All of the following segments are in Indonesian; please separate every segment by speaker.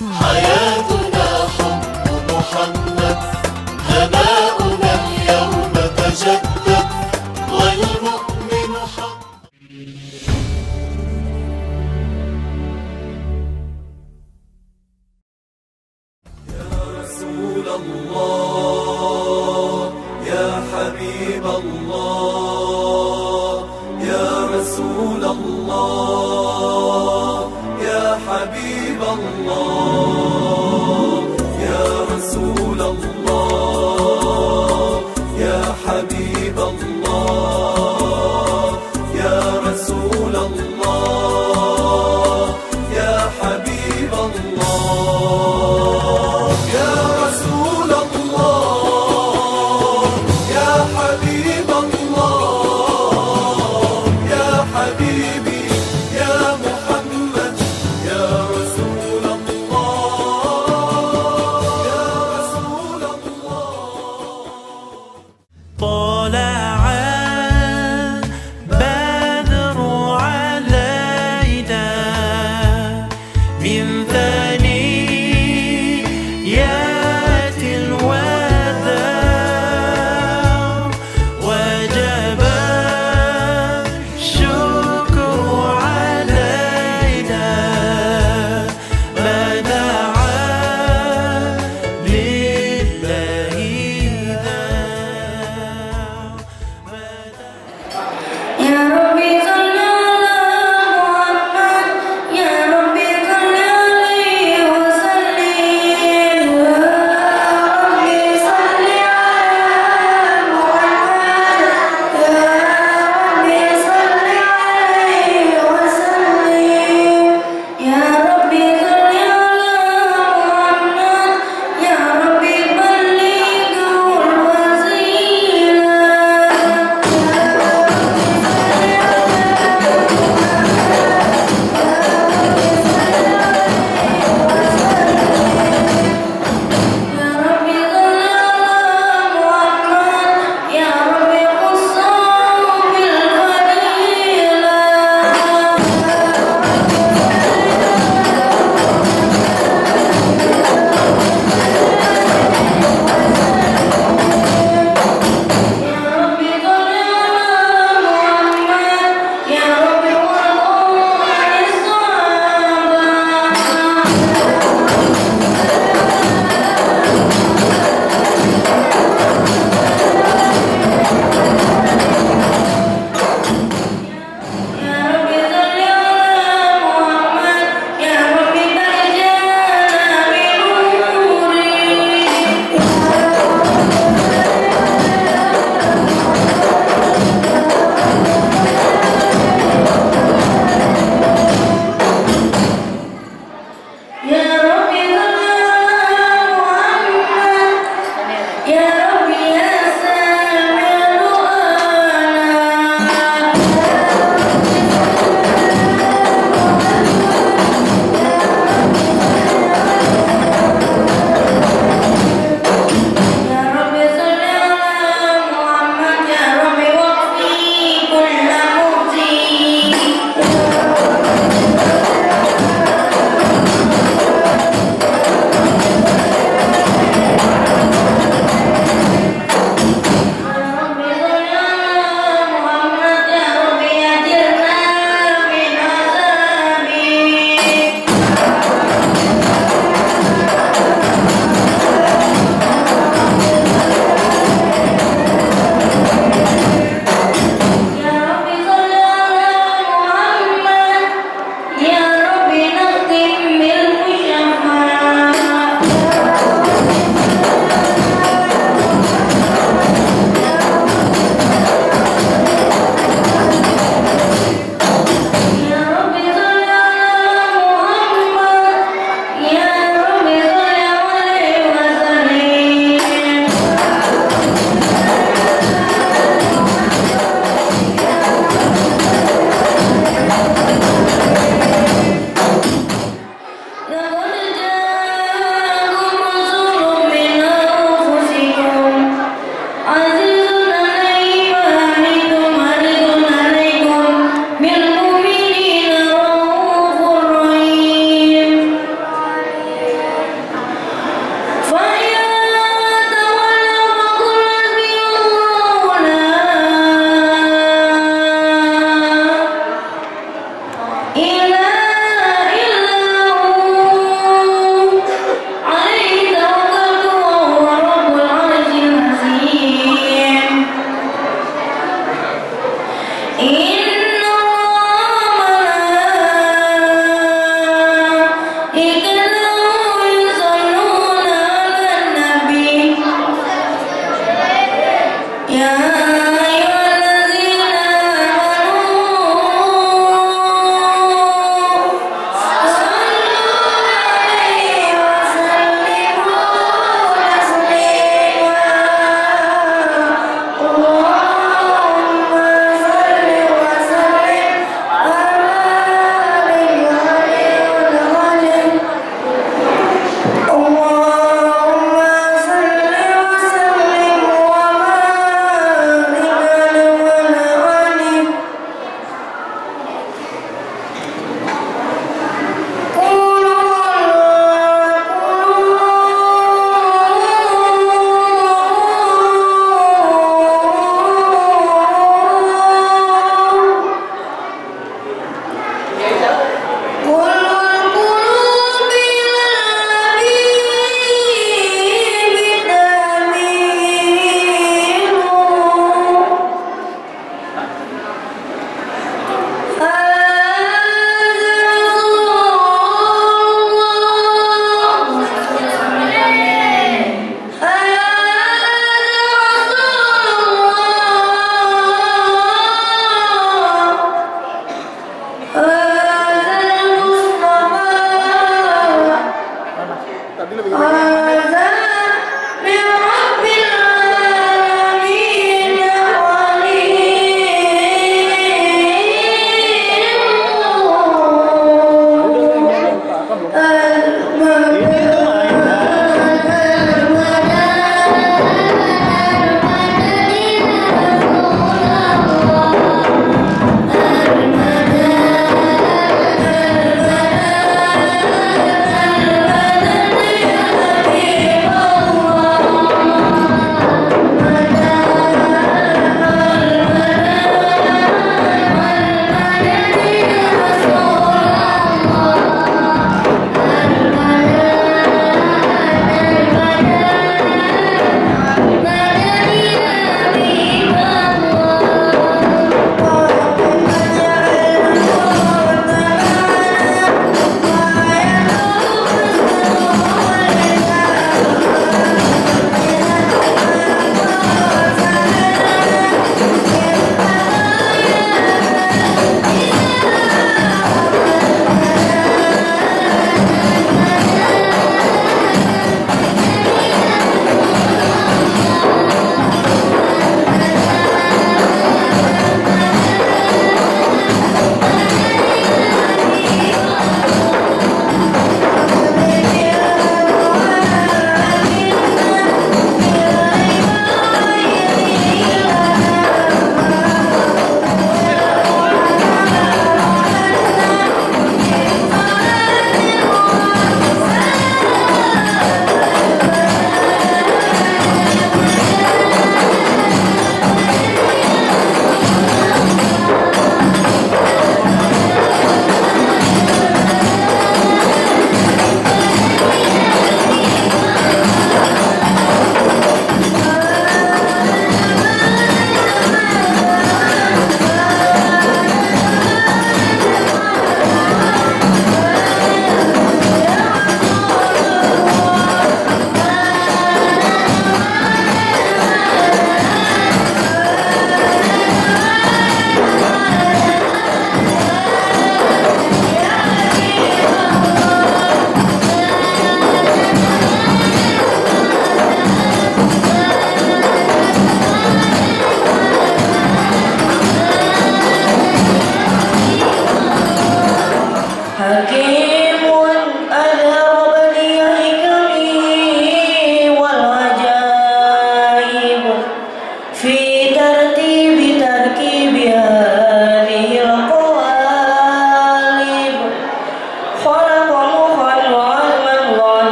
Speaker 1: حياتنا حب محمد، هناؤنا اليوم تجدد، والمؤمن حق.
Speaker 2: يا رسول الله يا حبيب الله، يا رسول الله يا حبيب الله، يا رسول الله يا حبيب الله، يا رسول الله يا حبيب الله، يا رسول الله يا حبيب الله، يا حبيبي يا محمد، يا رسول الله يا رسول الله.
Speaker 3: طلع البدر علينا من ثياب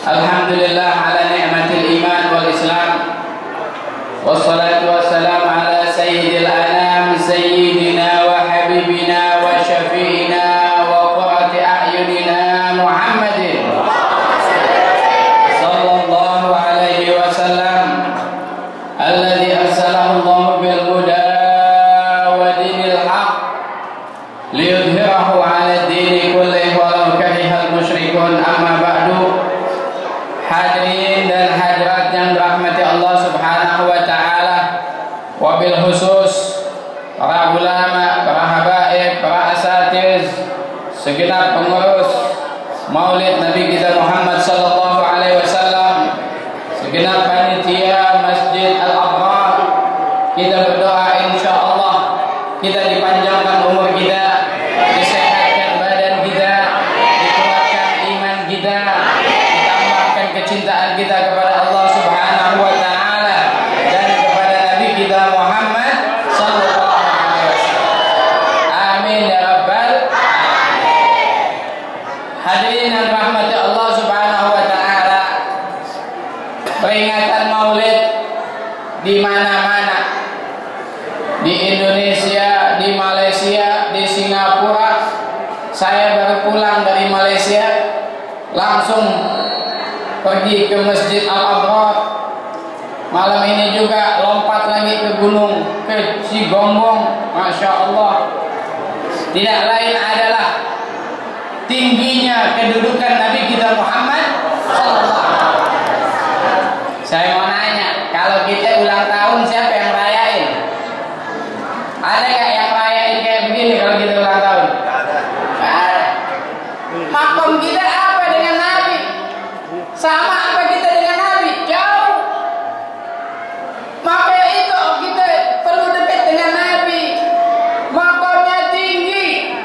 Speaker 3: Alhamdulillah ala ni'matil iman wal islam. Wassalatu wassalamu ala sayyidil anam sayyidina wa habibina wa syafi'ina wa qurrati a'yunina Muhammadin sallallahu alaihi wasallam alladhi arsalahu Allah bil huda wa dinil haq liyudhhirahu ala dini kullihi walau karihal musyrikun. Amma ba'du. Hadirin dan hadirat yang dirahmati Allah Subhanahu wa taala, wabil khusus para ulama, para habaib, para asatiz, segenap pengurus Maulid Nabi kita Muhammad sallallahu alaihi wasallam, segenap panitia Masjid Al-Abrar, kita berdoa insyaallah kita dipanjangkan umur kita, disehatkan badan kita, dikuatkan iman kita, kecintaan kita kepada Allah Subhanahu wa taala dan kepada Nabi kita Muhammad sallallahu alaihi wasallam. Amin ya rabbal alamin. Hadirin dan rahmati Allah Subhanahu wa taala, peringatan Maulid di mana-mana, di Indonesia, di Malaysia, di Singapura. Saya baru pulang dari Malaysia, langsung pergi ke Masjid Al-Abrar. Malam ini juga lompat lagi ke gunung, ke Cigombong. Masya Allah, tidak lain adalah tingginya kedudukan Nabi kita Muhammad sallallahu alaihi wasallam. Saya mau nanya, kalau kita ulang tahun siapa yang rayain? Ada gak yang rayain kayak begini kalau kita ulang tahun? Ada. Makom kita apa dengan Nabi? Sama apa kita dengan Nabi? Jauh. Maka itu kita perlu dekat dengan Nabi. Makamnya tinggi.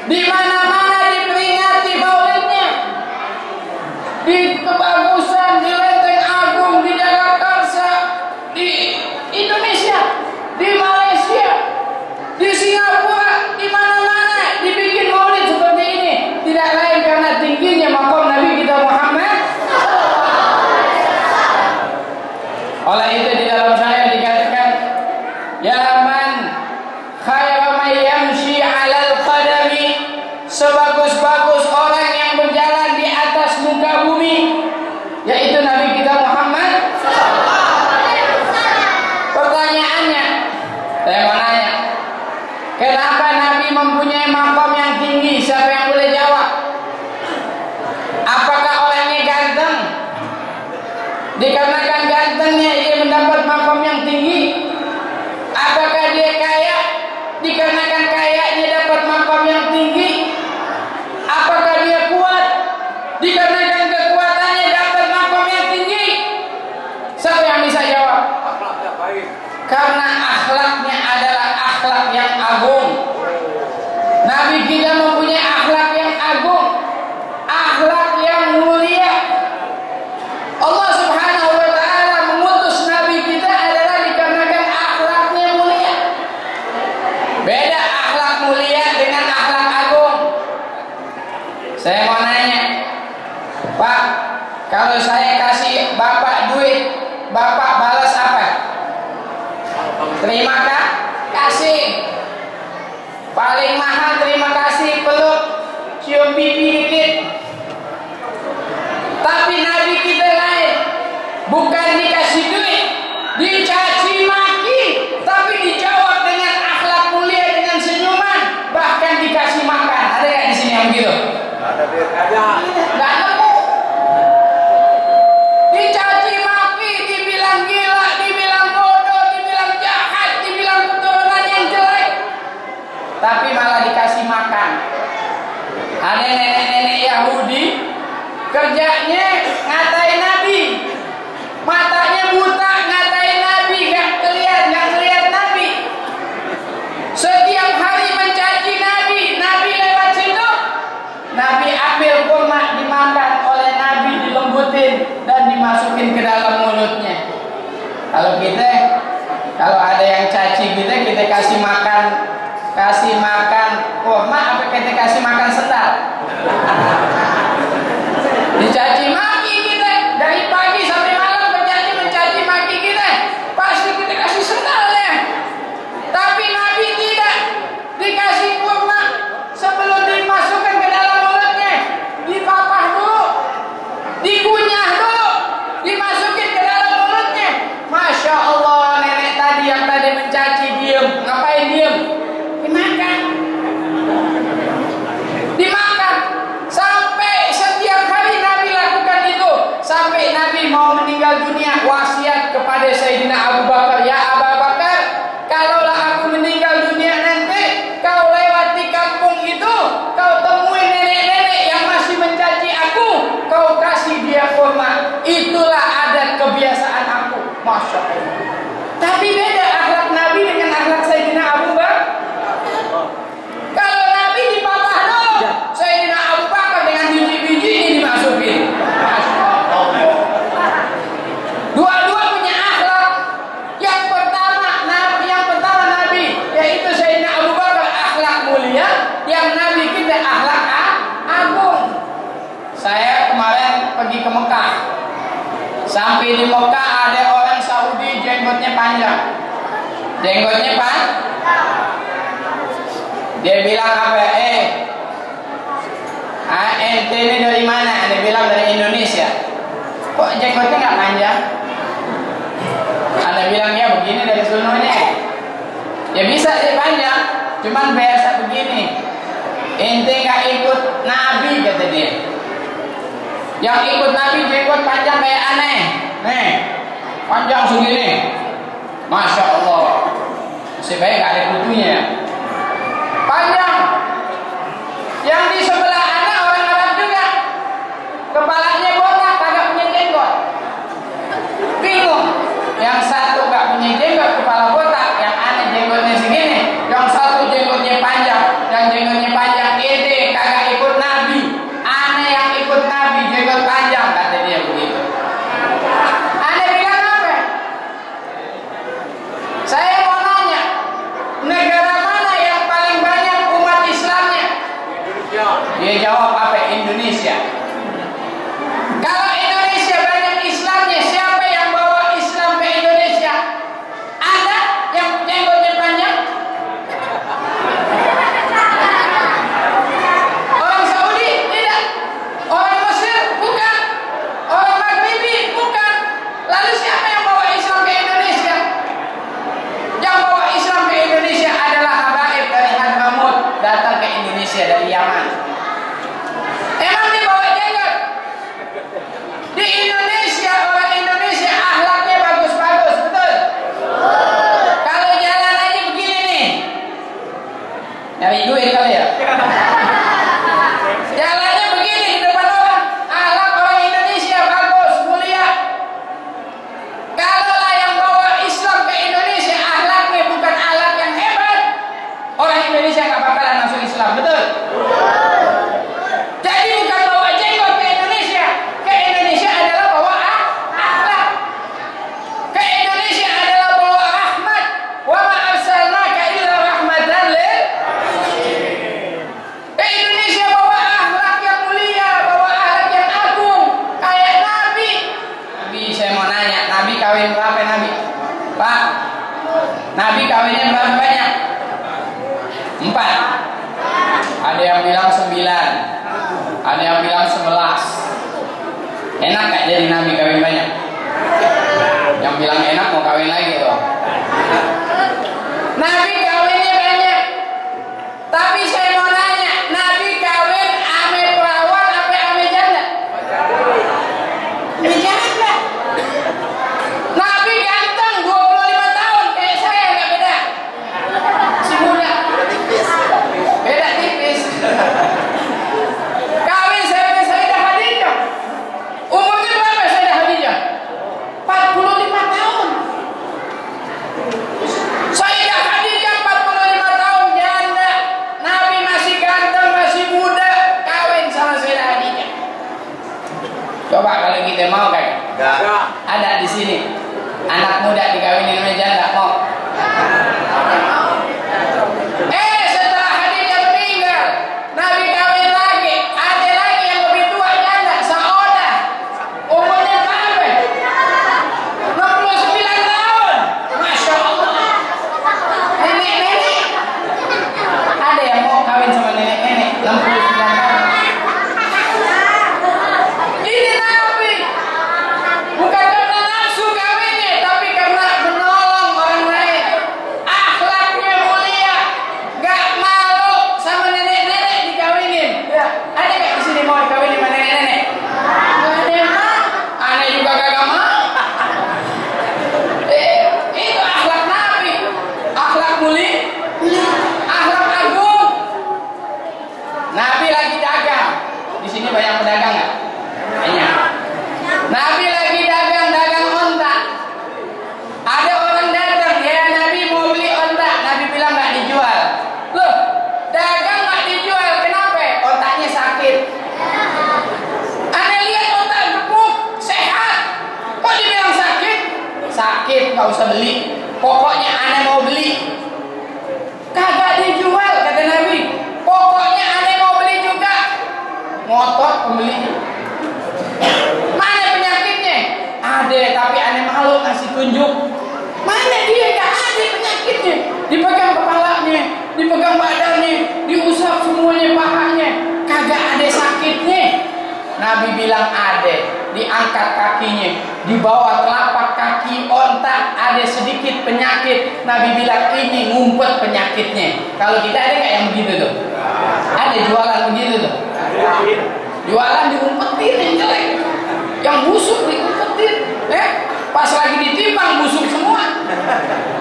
Speaker 3: Di mana-mana diperingati karena akhlaknya adalah akhlak yang agung. Nabi kita mempunyai akhlak yang agung, akhlak yang mulia. Allah Subhanahu wa ta'ala mengutus Nabi kita adalah dikarenakan akhlaknya mulia. Beda akhlak mulia dengan akhlak agung. Saya mau nanya, Pak, kalau saya kasih Bapak duit, Bapak balas apa? Terima kasih. Paling mahal terima kasih, peluk, cium pipi dikit. Tapi Nabi kita lain, bukan dikasih duit, dicaci maki, tapi dijawab dengan akhlak mulia, dengan senyuman, bahkan dikasih makan. Ada nggak di sini yang begitu? Ada. Nggak nemu. Dicaci maki, dibilang gila, dibilang bodoh, dibilang jahat, dibilang keturunan yang jelek, tapi malah dikasih makan. Ada nenek-nenek Yahudi, kerjanya ngatain Nabi, matanya buta, ngatain Nabi, nggak ngeliat Nabi. Setiap hari mencaci Nabi, Nabi lewat situ, Nabi ambil kurma dimakan oleh Nabi, dilembutin dan dimasukin ke dalam mulutnya. Kalau ada yang caci kita kasih makan kurma, apa kita kasih makan sendal? Dicaci maki kita dari pagi sampai malam, kerjanya mencaci maki kita, pasti kita kasih sendalnya. Tapi Nabi tidak, dikasih kurma sebelum dimasukkan ke dalam mulutnya, dipapah dulu, dikunyah dulu, dimasukin ke dalam mulutnya. Masya Allah, nenek tadi yang tadi mencaci diem, ngapain diem? Dimakan. Sampai setiap hari Nabi lakukan itu, sampai Nabi mau meninggal dunia wasiat kepada Sayyidina Abu Bakar, ya Abu Bakar, kalaulah aku meninggal dunia nanti, kau lewati kampung itu, kau temuin nenek-nenek yang masih mencaci aku, kau kasih dia kurma. Itulah adat kebiasaan aku. Masya Allah. Tapi beda akhlak Nabi dengan akhlak Sayyidina Abu Bakar. Kalau Nabi dipapah dulu, Sayyidina Abu Bakar dengan biji-biji ini dimasukin. Dua-dua punya akhlak. Yang pertama Nabi, yaitu Sayyidina Abu Bakar, akhlak mulia. Yang Nabi kita akhlak agung. Saya kemarin pergi ke Mekah. Sampai di Mekah ada orang Saudi jenggotnya panjang. Jenggotnya dia bilang apa? Ente ini dari mana? Dia bilang dari Indonesia. Kok jenggotnya nggak panjang? Anda bilang ya begini dari sunnahnya. Ya bisa sih panjang, cuman biasa begini. Ente nggak ikut Nabi, kata dia. Yang ikut Nabi jenggot panjang kayak aneh. Nih, panjang segini. Masya Allah. Masih baik nggak ada kutunya. Panjang. Yang di sebelah anak orang Arab juga, kepalanya botak, kagak punya jenggot. Bingung. Yang satu gak punya jenggot, kepala botak, yang aneh jenggotnya segini. Yang satu jenggotnya panjang, yang jenggotnya panjang ide kagak ikut Nabi. Aneh yang ikut Nabi jenggot panjang, kata dia begitu. Aneh bilang apa? Saya mau nanya, negara mana yang paling banyak umat Islamnya? Dia jawab apa? Indonesia. Kalau Indonesia banyak Islamnya, siapa yang bawa Islam ke Indonesia? Ada yang jenggotnya panjang? Orang Saudi? Tidak. Orang Mesir? Bukan. Orang Maghribi? Bukan. Lalu siapa yang bawa Islam ke Indonesia? Yang bawa Islam ke Indonesia adalah habaib dari Hadramut, datang ke Indonesia dari Yaman. Emang dia bawa jenggot? bilang 11. Enak gak jadi nabi kawin banyak? Yang bilang enak mau kawin lagi tuh. Nabi kawinnya banyak. Tapi saya mau nanya, nabi kawin ame perawan apa ame janda? Ame janda. Nabi ganteng 25 tahun kayak saya, gak beda. Si muda. Beda tipis. Kawin Sayyidah Khadijah. Umurnya berapa Sayyidah Khadijah? 45 tahun. Sayyidah Khadijah 45 tahun janda. Nabi masih ganteng, masih muda, kawin sama Sayyidah Khadijah. Coba kalau kita mau kan? Ada di sini anak muda dikawinin sama janda, mau? Setelah Khadijah meninggal, Nabi kawin lagi, ada lagi yang lebih tua janda, Saudah. Umurnya berapa? 69 tahun. Masya Allah. Nenek-nenek. Ada yang mau kawin sama nenek-nenek 69 tahun. Ini Nabi. Bukan karena nafsu kawinnya, tapi karena menolong orang lain. Akhlaknya mulia, gak malu sama nenek-nenek dikawinin. Ya, ada gak di sini mau dikawinin sama nenek-nenek? Gak ada yang mau. Aneh juga gak mau. Itu akhlak Nabi, akhlak mulia, akhlak agung. Nabi lagi dagang. Di sini banyak pedagang nggak? Banyak. Nabi lagi dagang onta. Ada orang datang, ya Nabi mau beli onta. Nabi bilang nggak dijual. Loh, dagang nggak dijual, kenapa? Ontaknya sakit. Anda lihat onta gemuk, sehat. Kok dibilang sakit? Sakit, nggak usah beli. Pokoknya Anda mau beli. Kagak dijual, kata Nabi. Pokoknya Anda mau beli juga. Ngotot pembelinya. Mana penyakitnya? Ada, tapi Anda malu kasih tunjuk. Mana dia? Gak ada penyakitnya. Dipegang kepalanya, dipegang badannya, diusap semuanya pahanya. Kagak ada sakitnya. Nabi bilang ada. Diangkat kakinya, di bawah telapak kaki onta ada sedikit penyakit. Nabi bilang ini ngumpet penyakitnya. Kalau kita ada nggak yang begitu tuh? Ada jualan begitu tuh? Jualan diumpetin yang jelek, yang busuk diumpetin. Pas lagi ditimbang busuk semua.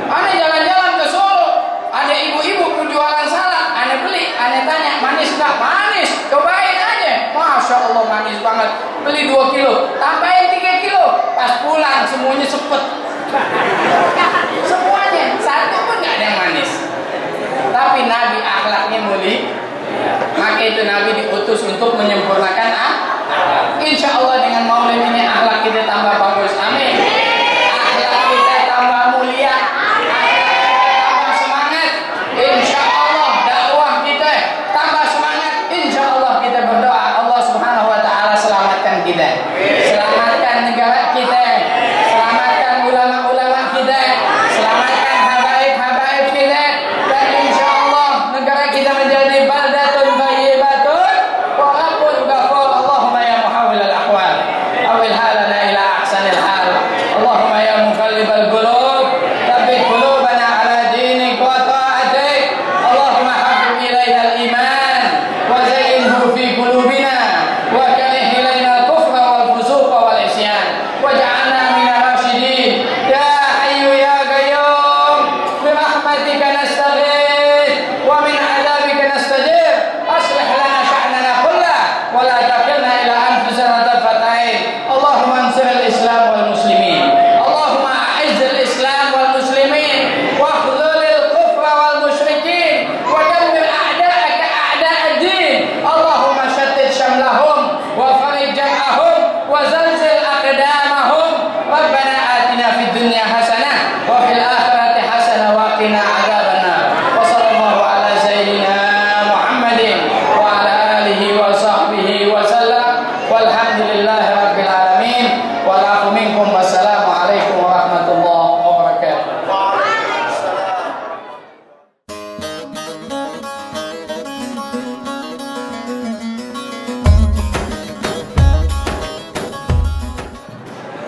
Speaker 3: Aneh jalan-jalan ke Solo, ada ibu-ibu jualan salad, aneh beli, aneh tanya manis nggak? Manis, cobain aja. Masya Allah manis banget. Beli 2 kilo, tambahin 3 kilo. Pas pulang semuanya sepet. Semuanya, satu pun nggak ada yang manis. Tapi Nabi akhlaknya mulia. Maka itu Nabi diutus untuk menyempurnakan akhlak. Insya Allah dengan maulid ini akhlak kita tambah bagus. Amin. Akhlak kita tambah mulia. Akhlak kita tambah semangat. Insya Allah dakwah kita tambah semangat. Insya Allah kita berdoa Allah Subhanahu Wa Taala selamatkan kita, selamatkan negara kita, selamatkan ulama-ulama kita, selamatkan habaib-habaib kita, dan insya Allah negara kita menjadi baldatun thayyibatun wa rabbun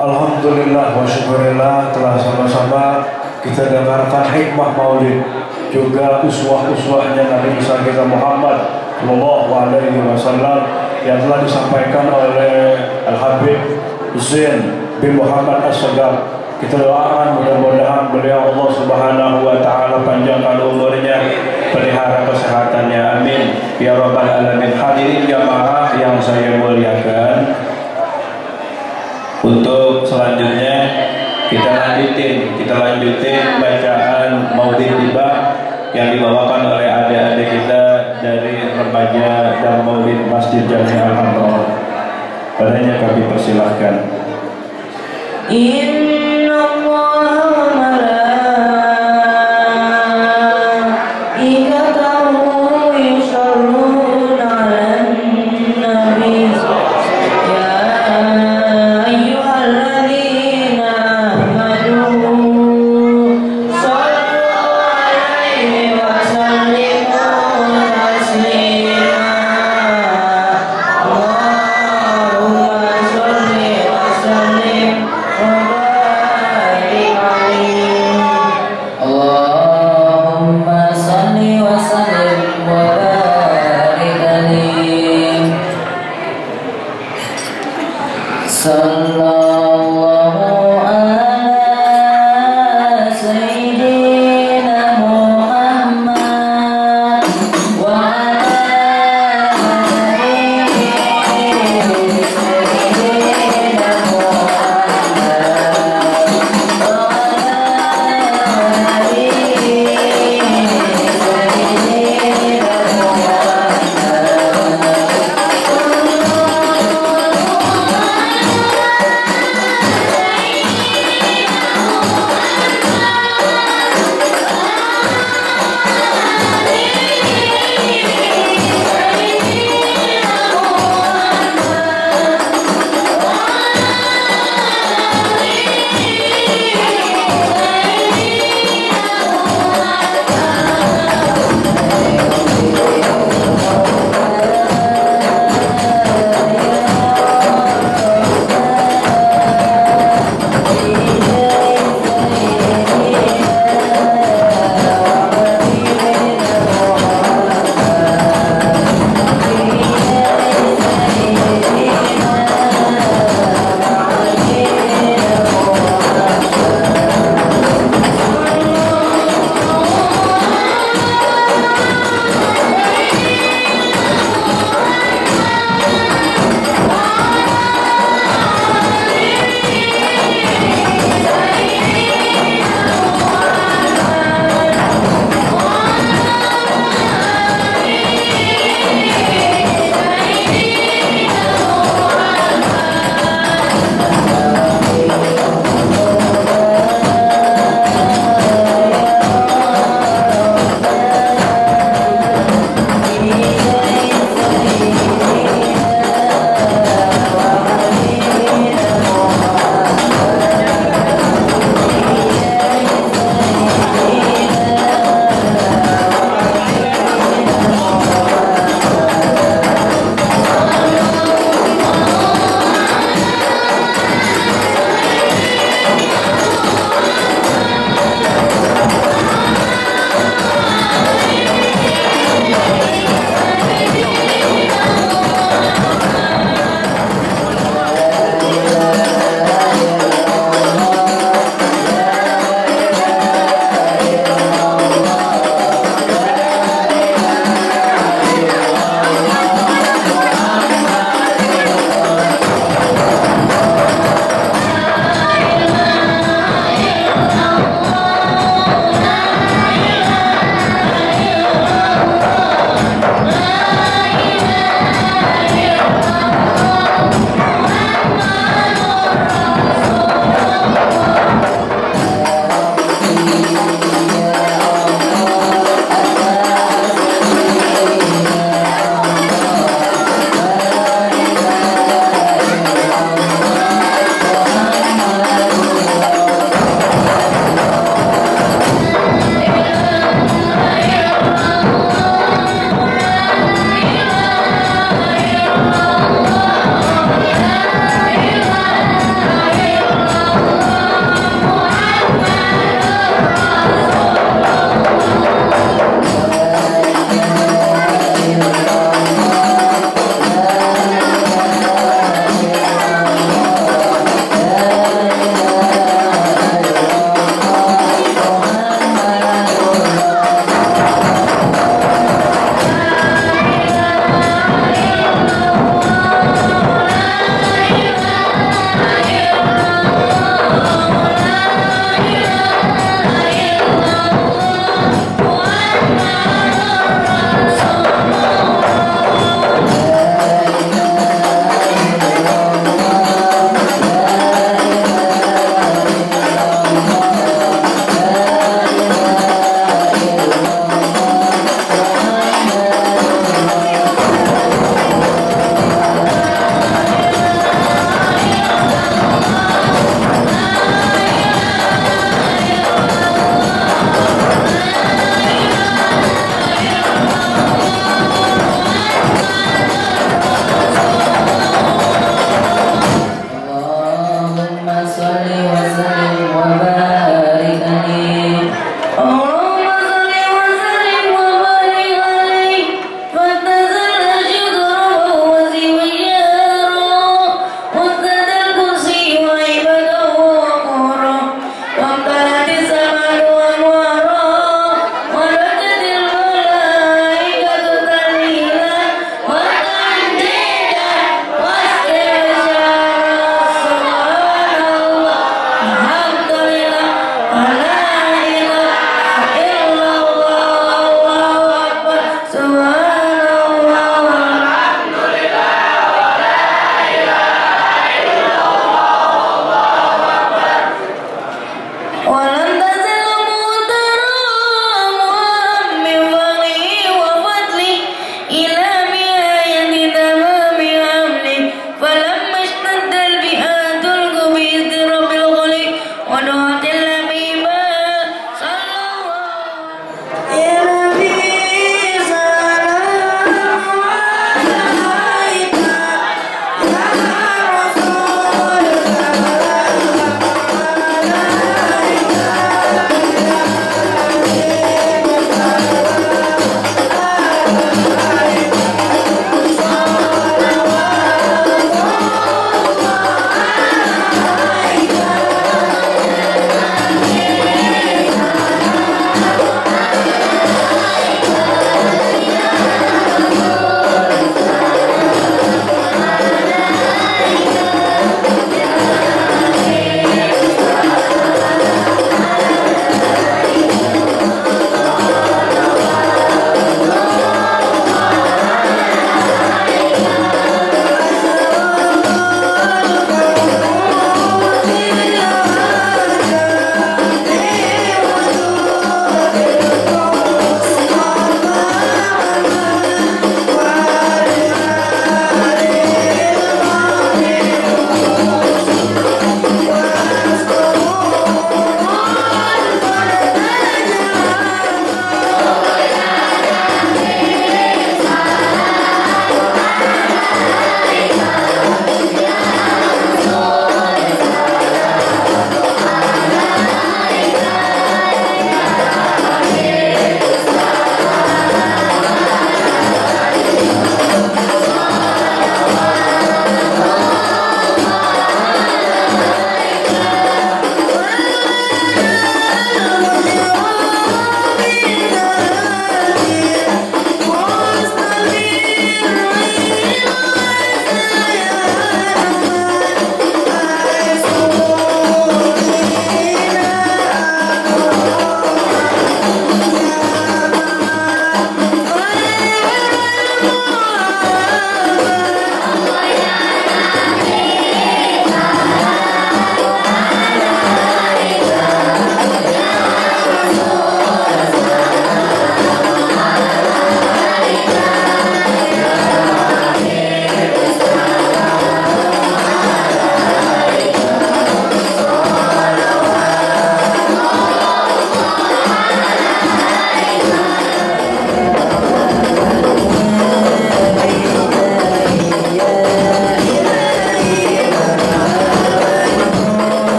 Speaker 4: Alhamdulillah wa syukurillah telah sama-sama kita dengarkan hikmah maulid, juga uswah-uswahnya Nabi besar kita Muhammad Sallallahu Alaihi Wasallam yang telah disampaikan oleh Al-Habib Zain bin Muhammad As-Sagaf. Kita doakan mudah-mudahan beliau Allah Subhanahu wa taala panjangkan umurnya, pelihara kesehatannya, amin ya rabbal alamin. Hadirin jamaah yang saya muliakan, untuk selanjutnya kita lanjutin bacaan Maulid Tiba yang dibawakan oleh adik-adik kita dari remaja dan Maulid Masjid Jami Al-Hamdulillah. Padanya kami persilahkan.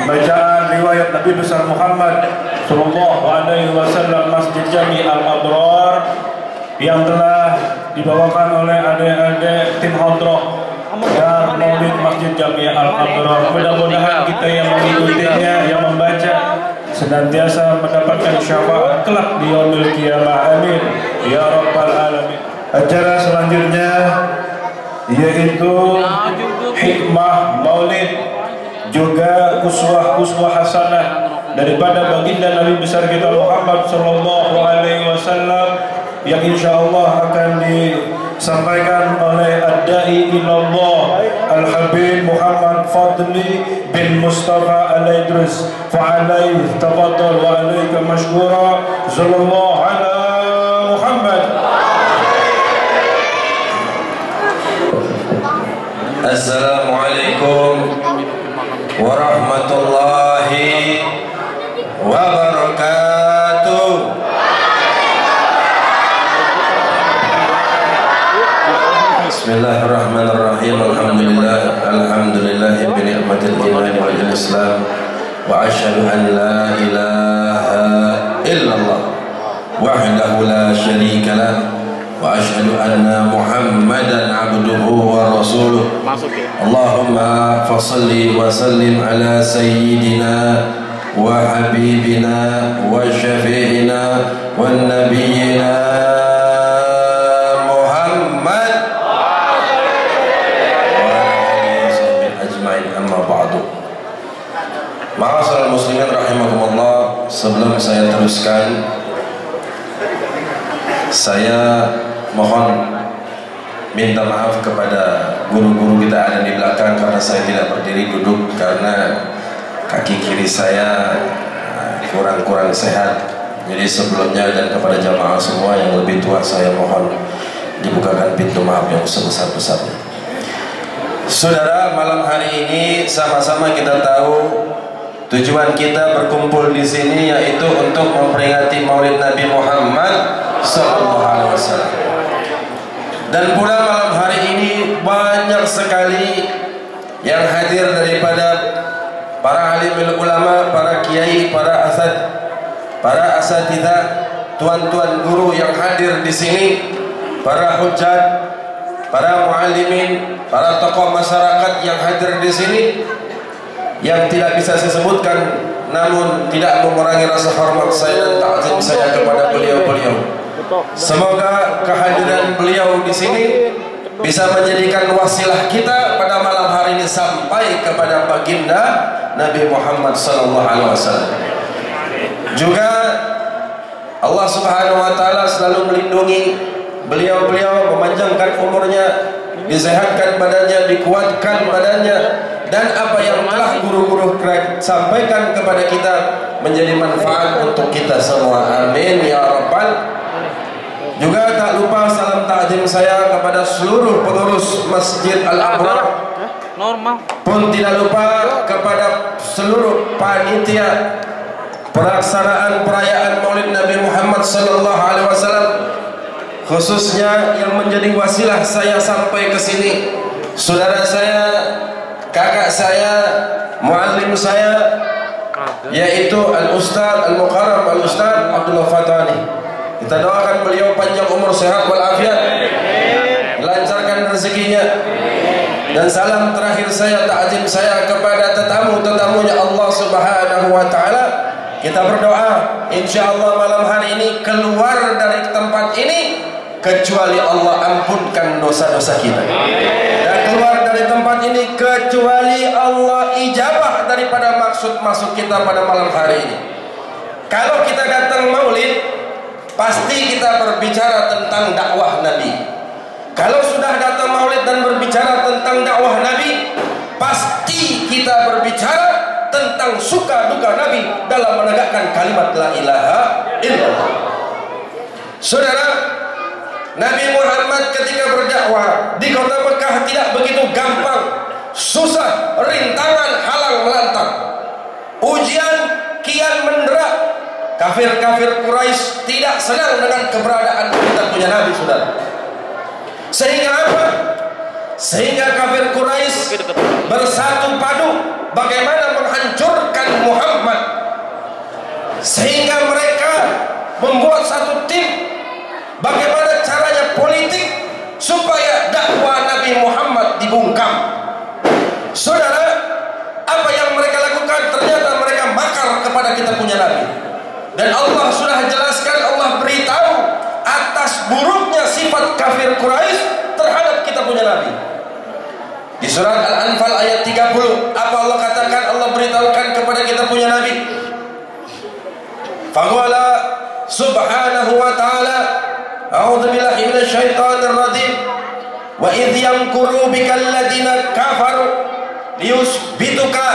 Speaker 4: bacaan riwayat Nabi besar Muhammad sallallahu alaihi wasallam Masjid Jami Al-Abrar yang telah dibawakan oleh adik-adik tim Hadrah dan Maulid Masjid Jami Al-Abrar. Mudah-mudahan kita yang mengikutinya, yang membaca, senantiasa mendapatkan syafaat kelak di yaumil qiyamah. Amin ya rabbal alamin. Acara selanjutnya yaitu hikmah Maulid, juga uswah hasanah daripada baginda Nabi besar kita Muhammad sallallahu alaihi wasallam yang insyaallah akan disampaikan oleh ad-da'i ilallah Al-Habib Muhammad Fadli bin Mustafa Al-Idris. Fa'alaihi tafaddal wa alaika mashkura. Sallallahu ala Muhammad.
Speaker 5: Assalamualaikum warahmatullahi wabarakatuh. Bismillahirrahmanirrahim. Alhamdulillahi bi ni'matil iman wal islam wa asyhadu an la ilaha illallah wahdahu la syarika lah wa asyhadu anna Muhammadan abduhu wa rasuluh. Allahumma fassalli wa sallim ala sayyidina wa habibina wa syafi'ina wa nabiyyina Muhammad wa alihi ajma'in. Amma ba'du. Ma'asyiral muslimin rahimakumullah, sebelum saya teruskan, saya mohon minta maaf kepada guru-guru kita ada di belakang karena saya tidak berdiri, duduk karena kaki kiri saya kurang sehat. Jadi sebelumnya dan kepada jamaah semua yang lebih tua, saya mohon dibukakan pintu maaf yang sebesar-besarnya. Saudara, malam hari ini sama-sama kita tahu tujuan kita berkumpul di sini yaitu untuk memperingati Maulid Nabi Muhammad sallallahu alaihi wasallam. Dan pula malam hari ini banyak sekali yang hadir daripada para alim ulama, para kiai, para asatidzah, tuan-tuan guru yang hadir di sini, para hujjat, para muallimin, para tokoh masyarakat yang hadir di sini, yang tidak bisa saya sebutkan, namun tidak mengurangi rasa hormat saya dan ta'zim saya kepada beliau-beliau. Semoga kehadiran beliau di sini bisa menjadikan wasilah kita pada malam hari ini sampai kepada baginda Nabi Muhammad sallallahu alaihi wasallam. Juga Allah Subhanahu wa taala selalu melindungi beliau-beliau, memanjangkan umurnya, disehatkan badannya, dikuatkan badannya, dan apa yang telah guru-guru sampaikan kepada kita menjadi manfaat untuk kita semua. Amin ya rabbal. Juga tak lupa salam ta'zim saya kepada seluruh pengurus Masjid Al-Abrar. Pun tidak lupa kepada seluruh panitia pelaksanaan perayaan Maulid Nabi Muhammad sallallahu alaihi wasallam, khususnya yang menjadi wasilah saya sampai ke sini, saudara saya, kakak saya, muallim saya, yaitu Al-Ustaz Al-Mukarram Al-Ustaz Abdullah Fatani. Kita doakan beliau panjang umur, sehat walafiat, lancarkan rezekinya. Dan salam terakhir saya, ta'zim saya kepada tetamu-tetamunya Allah Subhanahu wa taala. Kita berdoa insyaallah malam hari ini keluar dari tempat ini kecuali Allah ampunkan dosa-dosa kita, dan keluar dari tempat ini kecuali Allah ijabah daripada maksud-maksud kita pada malam hari ini. Kalau kita datang maulid, pasti kita berbicara tentang dakwah Nabi. Kalau sudah datang maulid dan berbicara tentang dakwah Nabi, pasti kita berbicara tentang suka duka Nabi dalam menegakkan kalimat la ilaha illallah. Saudara, Nabi Muhammad ketika berdakwah di kota Mekah tidak begitu gampang, susah, rintangan halang melantang, ujian kian mendera. Kafir-kafir Quraisy tidak senang dengan keberadaan kita punya Nabi, saudara. Sehingga apa? Sehingga kafir Quraisy bersatu padu bagaimana menghancurkan Muhammad, sehingga mereka membuat satu tim bagaimana caranya politik supaya dakwah Nabi Muhammad dibungkam. Saudara, apa yang mereka lakukan? Ternyata mereka makar kepada kita punya Nabi. Dan Allah sudah jelaskan, Allah beritahu atas buruknya sifat kafir Quraisy terhadap kita punya Nabi. Di surat Al-Anfal ayat 30, apa Allah katakan? Allah beritahukan kepada kita punya Nabi. Faqala subhanahu wa ta'ala, a'udzu billahi minasyaitonir rajim, wa idh yamkuru bikal ladzina kafaru liyusbituka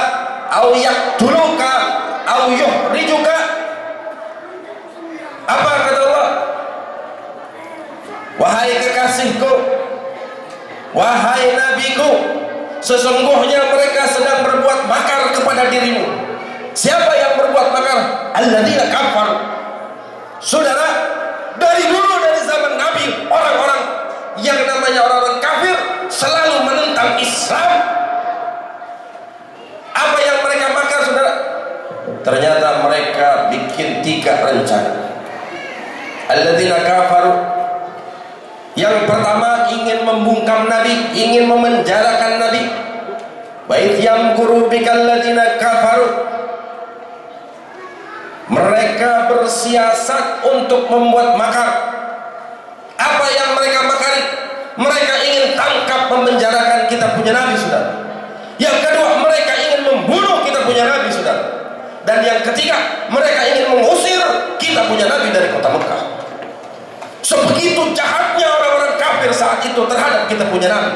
Speaker 5: aw yaqtuluka aw yukhrijuka. Apa kata Allah? Wahai kekasihku, wahai nabiku, sesungguhnya mereka sedang berbuat makar kepada dirimu. Siapa yang berbuat makar? Alladzina kafar. Saudara, dari dulu, dari zaman Nabi, orang-orang yang namanya orang-orang kafir selalu menentang Islam. Apa yang mereka makar, saudara? Ternyata mereka bikin 3 rencana. Alladzina kafaru, yang pertama ingin membungkam Nabi, ingin memenjarakan Nabi. Wa idh yamkuru bikal ladzina kafaru, mereka bersiasat untuk membuat makar. Apa yang mereka makari? Mereka ingin tangkap, memenjarakan kita punya Nabi, saudara. Yang kedua, mereka ingin membunuh kita punya Nabi, saudara. Dan yang ketiga, mereka ingin mengusir kita punya Nabi dari kota Mekah. Sebegitu jahatnya orang-orang kafir saat itu terhadap kita punya Nabi,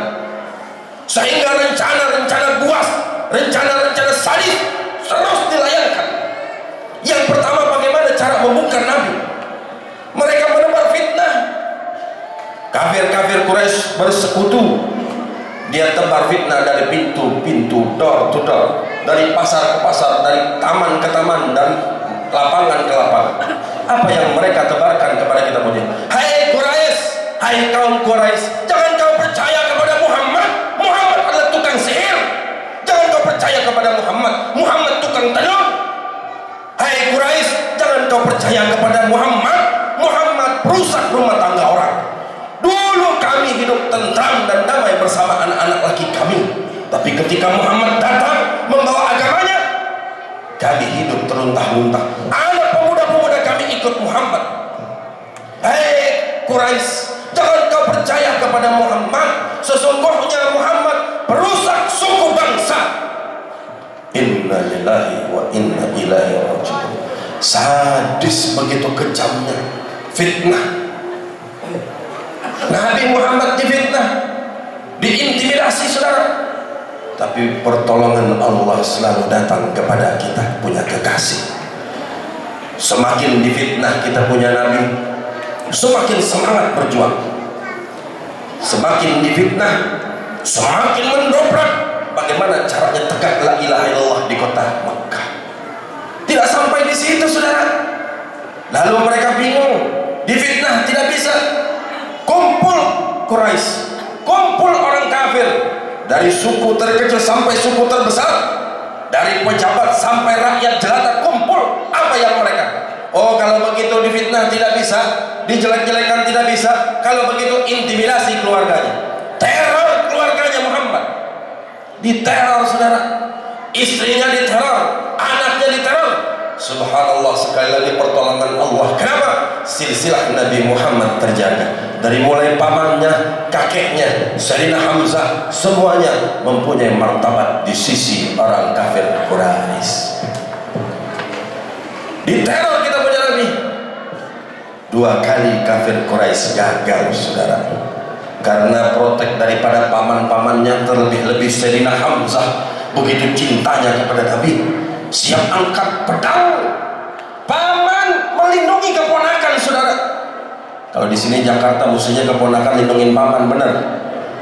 Speaker 5: sehingga rencana-rencana buas, rencana-rencana sadis terus dilayangkan. Yang pertama, bagaimana cara membungkam Nabi? Mereka menebar fitnah. Kafir-kafir Quraisy bersekutu. Dia tebar fitnah dari pintu-pintu, door to door, dari pasar ke pasar, dari taman ke taman, dari lapangan ke lapangan. Apa yang mereka tebarkan kepada kita punya? Hai Quraisy, hai kaum Quraisy, jangan kau percaya kepada Muhammad. Muhammad adalah tukang sihir. Jangan kau percaya kepada Muhammad. Muhammad tukang tenun. Hai Quraisy, jangan kau percaya kepada Muhammad. Muhammad perusak rumah tangga orang. Dulu kami hidup tentram dan damai bersama anak-anak laki kami, tapi ketika Muhammad datang membawa agamanya, kami hidup terluntah-luntah. Anak pemuda-pemuda kami ikut Muhammad. Hei Quraisy, jangan kau percaya kepada Muhammad. Sesungguhnya Muhammad perusak suku bangsa. Inna lillahi wa inna ilaihi raji'un. Sadis begitu kejamnya fitnah. Nabi Muhammad difitnah, diintimidasi, saudara. Tapi pertolongan Allah selalu datang kepada kita punya kekasih. Semakin difitnah kita punya Nabi, semakin semangat berjuang. Semakin difitnah, semakin mendobrak bagaimana caranya tegak la ilaha illallah di kota Makkah. Tidak sampai di situ, saudara. Lalu mereka bingung, difitnah tidak bisa. Kumpul Quraisy, kumpul orang kafir, dari suku terkecil sampai suku terbesar, dari pejabat sampai rakyat jelata, kumpul. Apa yang mereka? Oh, kalau begitu difitnah tidak bisa, dijelek-jelekan tidak bisa. Kalau begitu intimidasi keluarganya, teror keluarganya Muhammad, diteror, saudara. Istrinya diteror, anaknya diteror. Subhanallah, sekali lagi pertolongan Allah. Kenapa? Silsilah Nabi Muhammad terjaga. Dari mulai pamannya, kakeknya, Sayyidina Hamzah, semuanya mempunyai martabat di sisi orang kafir Quraisy. Diteror kita punya Nabi. 2 kali kafir Quraisy gagal, saudara. Karena protek daripada paman-pamannya, terlebih-lebih Sayyidina Hamzah begitu cintanya kepada Nabi, siap angkat pedang. Paman melindungi keponakan, saudara. Kalau di sini Jakarta mestinya keponakan lindungin paman, benar.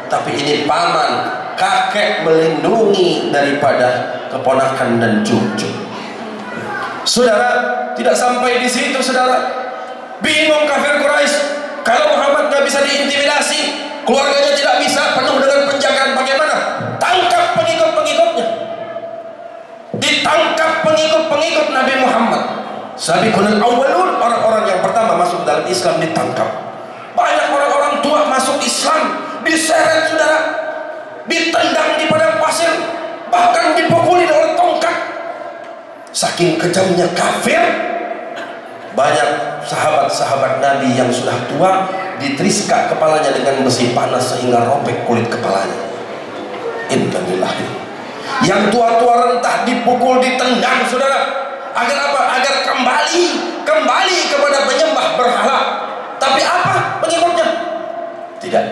Speaker 5: Tapi ini paman, kakek melindungi daripada keponakan dan cucu. Saudara, tidak sampai di situ, saudara. Bingung kafir Quraisy. Kalau Muhammad nggak bisa diintimidasi, keluarganya tidak bisa, penuh dengan penjagaan, bagaimana? Tangkap pengikut-pengikutnya. hidup Nabi Muhammad, sabiqunal awwalun, orang-orang yang pertama masuk dalam Islam ditangkap. Banyak orang-orang tua masuk Islam diseret saudara, ditendang di padang pasir, bahkan dipukuli oleh tongkat. Saking kejamnya kafir, banyak sahabat-sahabat Nabi yang sudah tua diteriska kepalanya dengan besi panas sehingga robek kulit kepalanya. Innalillahi. Yang tua-tua rentah dipukul, ditendang saudara. Agar apa? Agar kembali kepada penyembah berhala. Tapi apa pengikutnya? Tidak.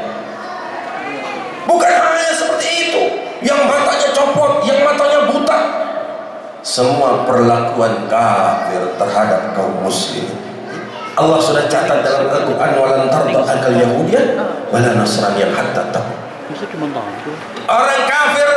Speaker 5: Bukan hanya seperti itu, yang matanya copot, yang matanya buta. Semua perlakuan kafir terhadap kaum muslim Allah sudah catat dalam Al-Quran, walan tarda akal Yahudiyan wala Nasraniyan hatta tahu. Orang kafir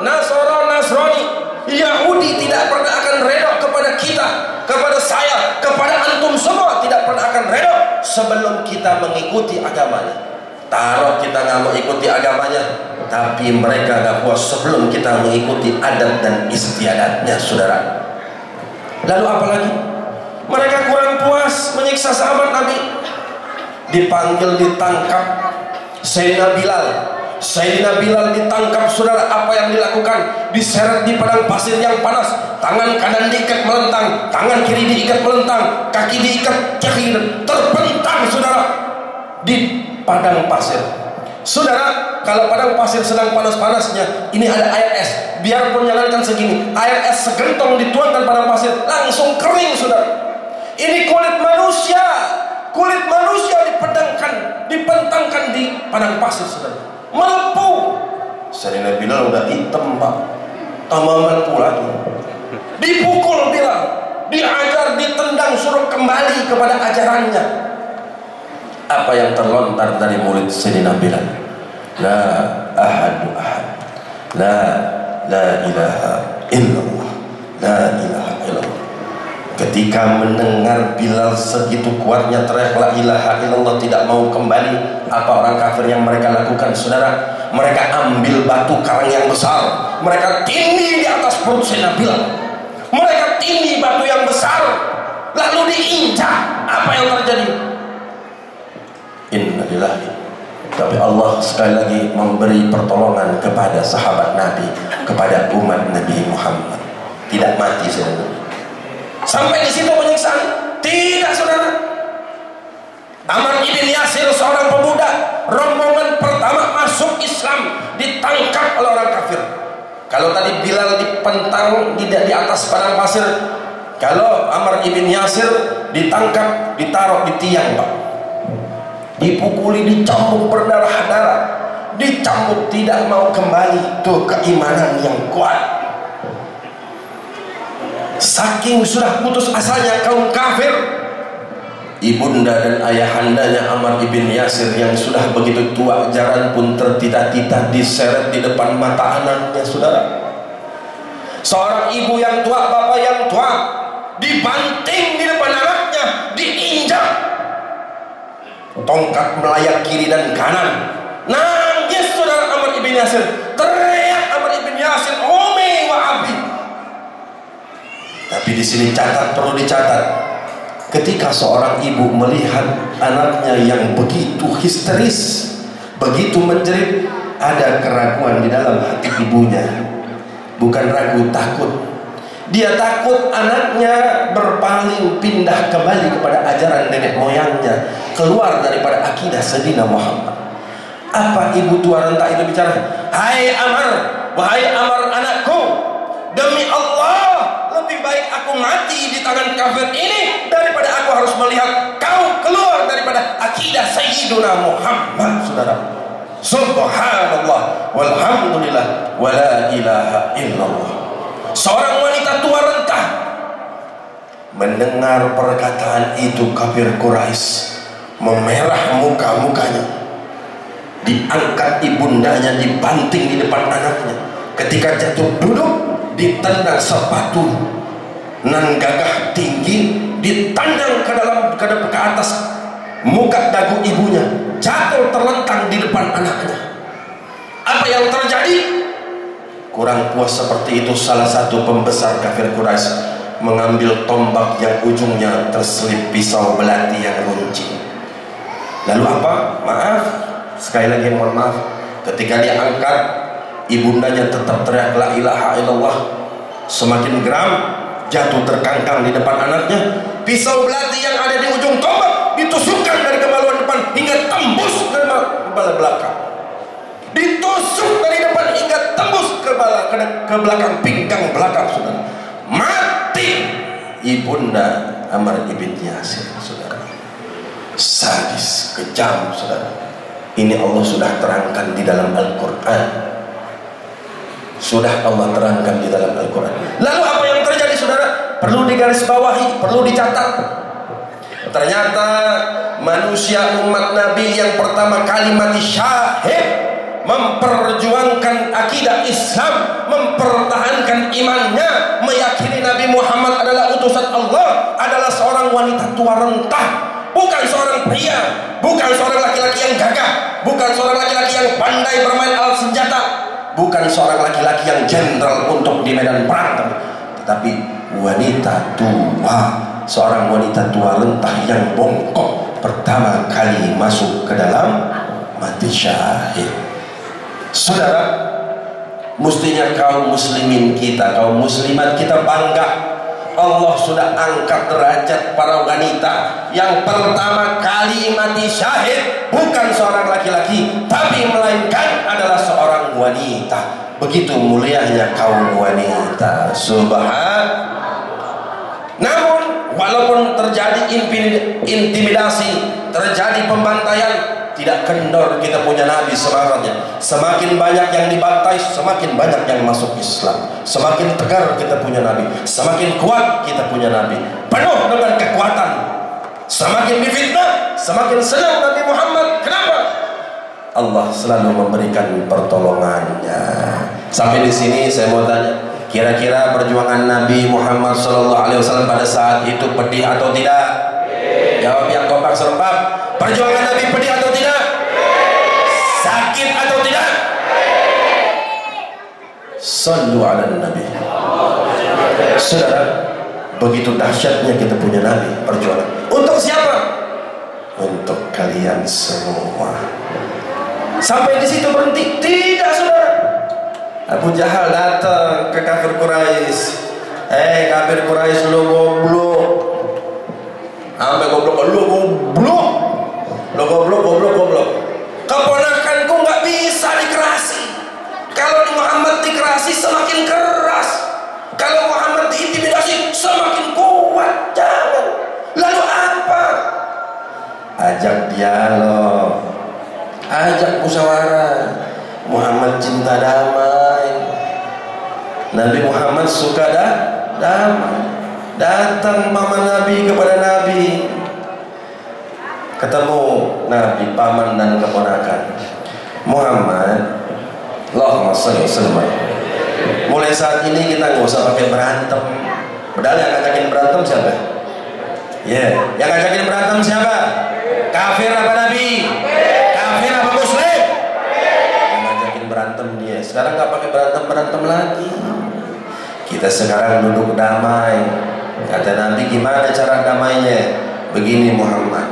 Speaker 5: Nasrani Yahudi tidak pernah akan reda kepada kita, kepada saya, kepada antum semua, tidak pernah akan reda sebelum kita mengikuti agamanya. Taruh kita nggak mau ikuti agamanya, tapi mereka nggak puas sebelum kita mengikuti adat dan istiadatnya, saudara. Lalu apalagi? Mereka kurang puas menyiksa sahabat Nabi. Dipanggil, ditangkap. Sayyidina Bilal ditangkap, saudara. Apa yang dilakukan? Diseret di padang pasir yang panas. Tangan kanan diikat melentang, tangan kiri diikat melentang, kaki diikat, kaki terpentang, saudara, di padang pasir. Saudara, kalau padang pasir sedang panas-panasnya, ini ada air es. Biarpun jalankan segini, air es segentong dituangkan padang pasir, langsung kering, saudara. Ini kulit manusia dipentangkan di padang pasir, saudara, melepuh. Sayyidina Bilal udah hitam, Pak, tambah melepuh lagi. Dipukul Bilal, diajar, ditendang, suruh kembali kepada ajarannya. Apa yang terlontar dari murid Sayyidina Bilal? La ahadu ahad, la ilaha illallah, la ilaha illallah. Ketika mendengar Bilal segitu kuatnya teriak la ilaha illallah, tidak mau kembali, apa orang kafir yang mereka lakukan, saudara? Mereka ambil batu karang yang besar, mereka tindih di atas perut Sayyidina Bilal. Mereka tindih batu yang besar, lalu diinjak. Apa yang terjadi? Innalillahi. Tapi Allah sekali lagi memberi pertolongan kepada sahabat Nabi, kepada umat Nabi Muhammad. Tidak mati, saudara. Sampai di situ penyiksaan? Tidak, saudara. Ammar ibn Yasir, seorang pemuda, rombongan pertama masuk Islam, ditangkap oleh orang kafir. Kalau tadi Bilal dipentang di atas padang pasir, kalau Ammar ibn Yasir ditangkap, ditaruh di tiang, Pak. Dipukuli, dicambuk berdarah-darah, dicambuk, tidak mau kembali. Itu keimanan yang kuat. Saking sudah putus asanya kaum kafir, ibunda dan ayahandanya Ammar ibn Yasir yang sudah begitu tua, jaran pun tertita-tita, diseret di depan mata anaknya, saudara. Seorang ibu yang tua, bapak yang tua, dibanting di depan anaknya, diinjak. Tongkat melayang kiri dan kanan. Nangis saudara Ammar ibn Yasir, teriak Ammar ibn Yasir, Umi wa abi. Tapi di sini perlu dicatat, ketika seorang ibu melihat anaknya yang begitu histeris, begitu menjerit, ada keraguan di dalam hati ibunya. Bukan ragu, takut. Dia takut anaknya berpaling, pindah kembali kepada ajaran nenek moyangnya, keluar daripada akidah Sayyidina Muhammad. Apa ibu tua renta itu bicara? Hai Ammar, wahai Ammar anakku, demi Allah, lebih baik aku mati di tangan kafir ini daripada aku harus melihat kau keluar daripada akidah Sayyidina Muhammad, saudara. Subhanallah walhamdulillah wala ilaha illallah. Seorang wanita tua renta mendengar perkataan itu, kafir Quraisy memerah muka-mukanya. Diangkat ibundanya, dibanting di depan anaknya. Ketika jatuh duduk, ditendang sepatu nan gagah tinggi, ditendang ke atas muka dagu ibunya, jatuh terlentang di depan anaknya. Apa yang terjadi? Kurang puas seperti itu, salah satu pembesar kafir Quraisy mengambil tombak yang ujungnya terselip pisau belati yang runcing. Lalu apa? Maaf, sekali lagi mohon maaf. Ketika dia angkat, ibundanya tetap teriak la ilaha illallah. Semakin geram, jatuh terkangkang di depan anaknya. Pisau belati yang ada di ujung tombak ditusukkan dari kemaluan depan hingga tembus ke kepala belakang. Ditusuk dari depan hingga tembus ke belakang pinggang belakang, saudara. Mati ibunda Ammar ibn Yasir, saudara. Sadis, kejam, saudara. Ini Allah sudah terangkan di dalam Al-Quran. Sudah Allah terangkan di dalam Al-Quran. Lalu apa yang terjadi, saudara? Perlu digarisbawahi, perlu dicatat. Ternyata manusia umat Nabi yang pertama kali mati syahid, memperjuangkan akidah Islam, mempertahankan imannya, meyakini Nabi Muhammad adalah utusan Allah, adalah seorang wanita tua renta, bukan seorang pria, bukan seorang laki-laki yang gagah, bukan seorang laki-laki yang pandai bermain alat senjata, bukan seorang laki-laki yang jenderal untuk di medan perang, tetapi wanita tua, seorang wanita tua rentah yang bongkok pertama kali masuk ke dalam mati syahid. Saudara, mestinya kaum muslimin kita, kaum muslimat kita bangga. Allah sudah angkat derajat para wanita yang pertama kali mati syahid, bukan seorang laki-laki, tapi melainkan adalah seorang wanita. Begitu mulianya kaum wanita. Namun walaupun terjadi intimidasi, terjadi pembantaian, tidak kendor kita punya Nabi semangatnya. Semakin banyak yang dibantai, semakin banyak yang masuk Islam. Semakin tegar kita punya Nabi, semakin kuat kita punya Nabi, penuh dengan kekuatan. Semakin difitnah, semakin senang Nabi Muhammad. Kenapa? Allah selalu memberikan pertolongannya. Sampai di sini saya mau tanya, kira-kira perjuangan Nabi Muhammad SAW pada saat itu pedih atau tidak? Jawab yang kompak serempak. Perjuangan Nabi pedih atau tidak? Sakit atau tidak? Sallu ala Nabi. Saudara, begitu dahsyatnya kita punya Nabi. Perjuangan untuk siapa? Untuk kalian semua. Sampai di situ berhenti? Tidak, saudara. Abu Jahal datang ke kafir Quraisy. Kafir Quraisy, lu goblok. Sampai goblok, lu goblok. Lo goblok. Keponakanku nggak bisa dikerasi. Kalau Muhammad dikerasi semakin keras. Kalau Muhammad diintimidasi semakin kuat. Jangan. Lalu apa? Ajak dialog, ajak musyawarah. Muhammad cinta damai. Nabi Muhammad suka damai. Datang paman Nabi kepada Nabi, ketemu Nabi, paman dan keponakan. Muhammad, Allahumma shalli wa sallim. Mulai saat ini kita nggak usah pakai berantem. Padahal yang ngajakin berantem siapa? Yang ngajakin berantem siapa? Kafir apa Nabi? Kafir apa Muslim? Yang ngajakin berantem dia. Sekarang nggak pakai berantem lagi. Kita sekarang duduk damai. Kata Nabi, gimana cara damainya? Begini Muhammad,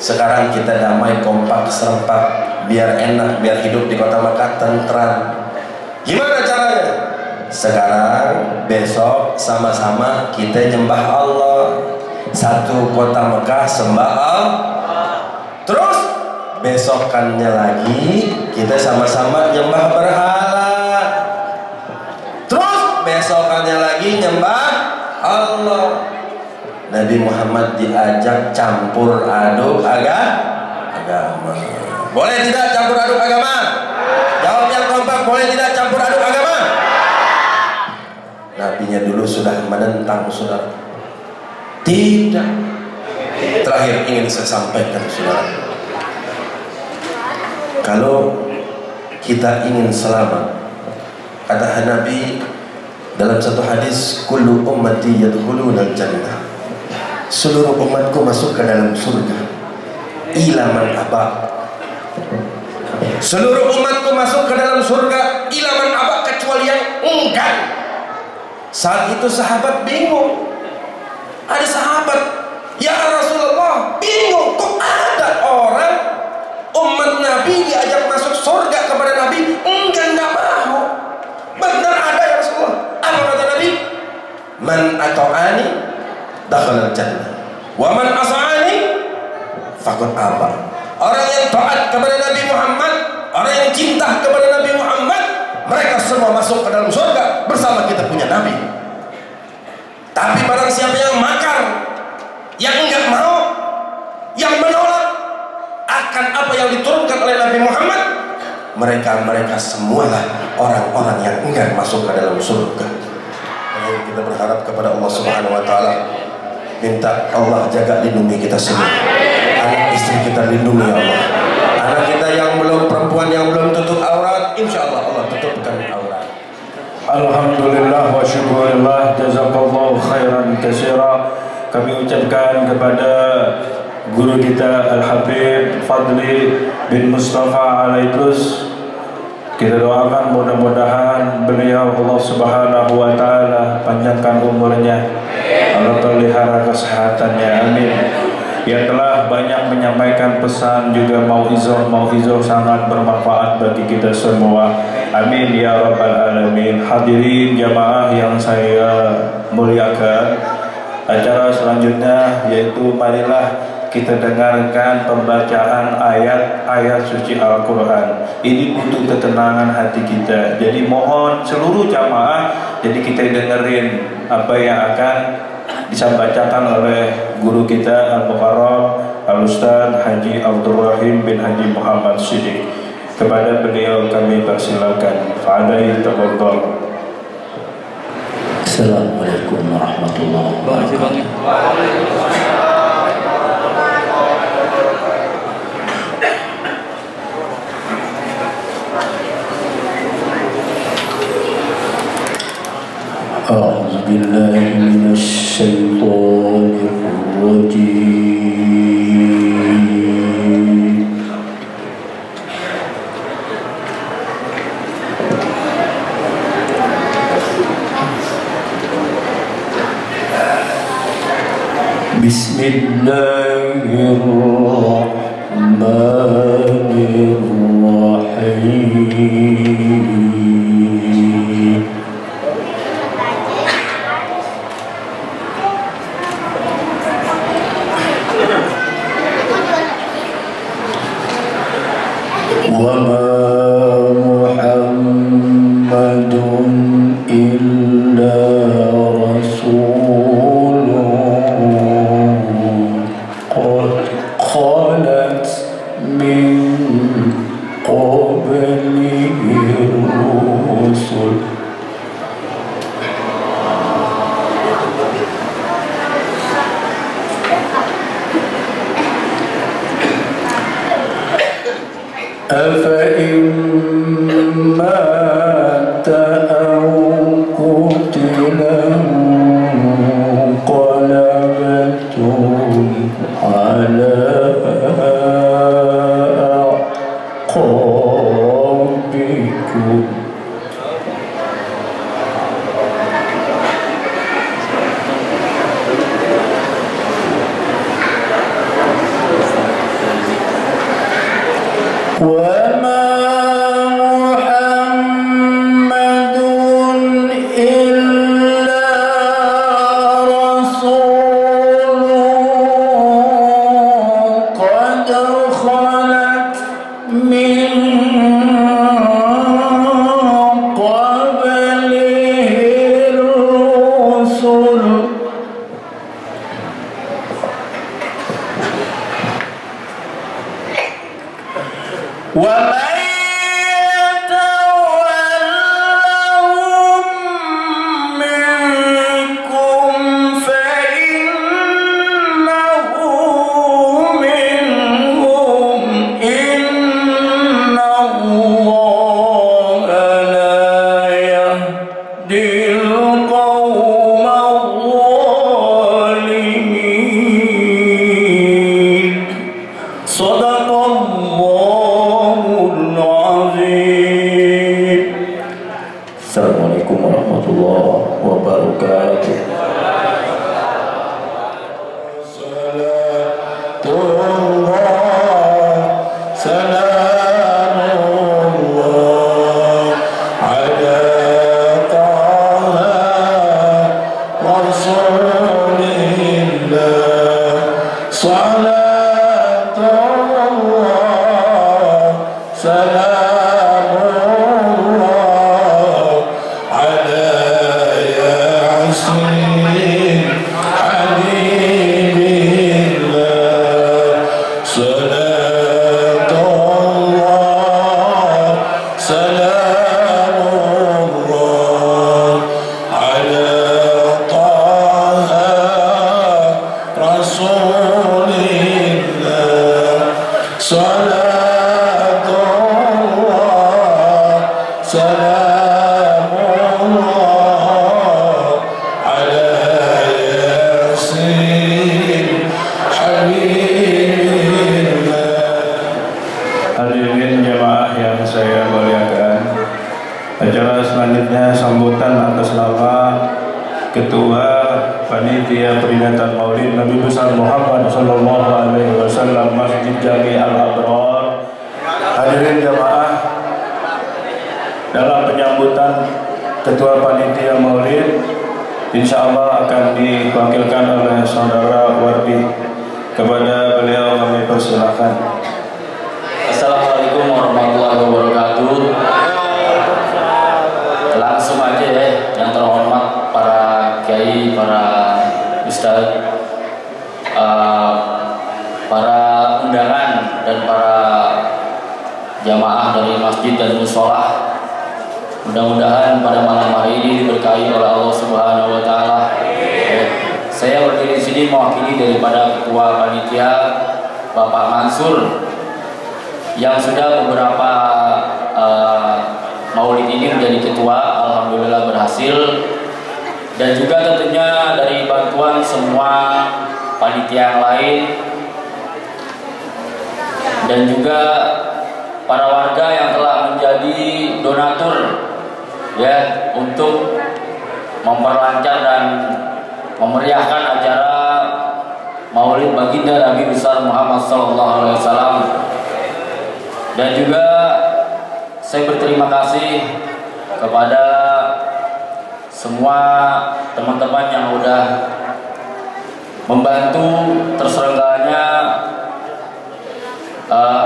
Speaker 5: sekarang kita damai, kompak, serempak, biar enak, biar hidup di kota Mekah tentram. Gimana caranya? Sekarang, besok sama-sama kita nyembah Allah. Satu kota Mekah sembah Allah. Terus besokannya lagi kita sama-sama nyembah berhala. Terus besokannya lagi nyembah Allah. Nabi Muhammad diajak campur aduk agama. Boleh tidak campur aduk agama? Jawab yang kompak, boleh tidak campur aduk agama? Nabinya dulu sudah menentang, saudara. Tidak. Terakhir ingin saya sampaikan, saudara, kalau kita ingin selamat, kata Nabi dalam satu hadis, kullu ummati yadkhuluna al-jannah, seluruh umatku masuk ke dalam surga, ila man aba, seluruh umatku masuk ke dalam surga, ila man aba, kecuali yang enggan. Saat itu sahabat bingung. Ada sahabat, ya Rasulullah, bingung kok ada orang umat Nabi diajak masuk surga kepada Nabi enggak mau. Benar ada ya Rasulullah. Apa kata Nabi? Man ata'ani dakhala al-jannah wa man asa'ani faqad aba. Orang yang taat kepada Nabi Muhammad, orang yang cinta kepada Nabi Muhammad, mereka semua masuk ke dalam surga bersama kita punya Nabi. Tapi barang siapa yang makar, yang enggak mau, yang menolak akan apa yang diturunkan oleh Nabi Muhammad, mereka semualah orang-orang yang enggan masuk ke dalam surga. Kita berharap kepada Allah Subhanahu wa taala, minta Allah jaga lindungi kita semua. Anak istri kita lindungi ya Allah. Anak kita yang belum, perempuan yang belum tutup aurat, insya Allah Allah tutupkan aurat.
Speaker 4: Alhamdulillah wa syukurillah, jazakallahu khairan katsira. Kami ucapkan kepada guru kita Al-Habib Fadli bin Mustafa Alaidrus, kita doakan mudah-mudahan beliau Allah Subhanahu wa taala panjangkan umurnya, Allah pelihara kesehatannya, amin. Yang telah banyak menyampaikan pesan juga mauizah sangat bermanfaat bagi kita semua, amin ya rabbal alamin. Hadirin jamaah yang saya muliakan, acara selanjutnya yaitu marilah kita dengarkan pembacaan ayat-ayat suci Al-Quran. Ini untuk ketenangan hati kita. Jadi mohon seluruh jamaah, jadi kita dengerin apa yang akan disampaikan oleh guru kita Al-Mukarram Al-Ustaz Haji Abdul Rahim bin Haji Muhammad Siddiq. Kepada beliau kami persilakan. Fa'alaihi tafadhal.
Speaker 6: Assalamualaikum warahmatullahi wabarakatuh. أعوذ بالله من الشيطان الرجيم. بسم الله الرحمن الرحيم. وما محمد إلا رسول قد خلت من قبله الرسل أفإن مات أو قتل انقلبتم على أعقابكم وما محمد إلا رسول قد خلت من قبله الرسل ومن يتولهم منكم فإنه منهم إن الله لا يهدي القوم الظالمين. صدق الله العظيم. Assalamualaikum warahmatullahi wabarakatuh.
Speaker 4: Hadirin jemaah yang saya muliakan, acara selanjutnya sambutan atas nama Ketua Panitia Peringatan Maulid Nabi besar Muhammad Sallallahu Alaihi Wasallam Masjid Jami Al-Abrar. Hadirin jemaah, dalam penyambutan Ketua Panitia Maulid, insya Allah akan diwakilkan oleh Saudara Wardi. Kepada beliau kami persilakan.
Speaker 3: Assalamualaikum warahmatullahi wabarakatuh. Langsung aja ya, yang terhormat para kiai, para ustadz, para undangan dan para jamaah dari masjid dan musola. Mudah-mudahan pada malam hari ini diberkahi oleh Allah Subhanahu Wa Taala. Saya berdiri di sini mewakili daripada Ketua Panitia Bapak Mansur yang sudah beberapa maulid ini menjadi ketua, alhamdulillah berhasil, dan juga tentunya dari bantuan semua panitia yang lain dan juga para warga yang telah menjadi donatur ya untuk memperlancar dan memeriahkan acara Maulid Baginda Nabi besar Muhammad SAW. Dan juga saya berterima kasih kepada semua teman-teman yang sudah membantu terselenggaranya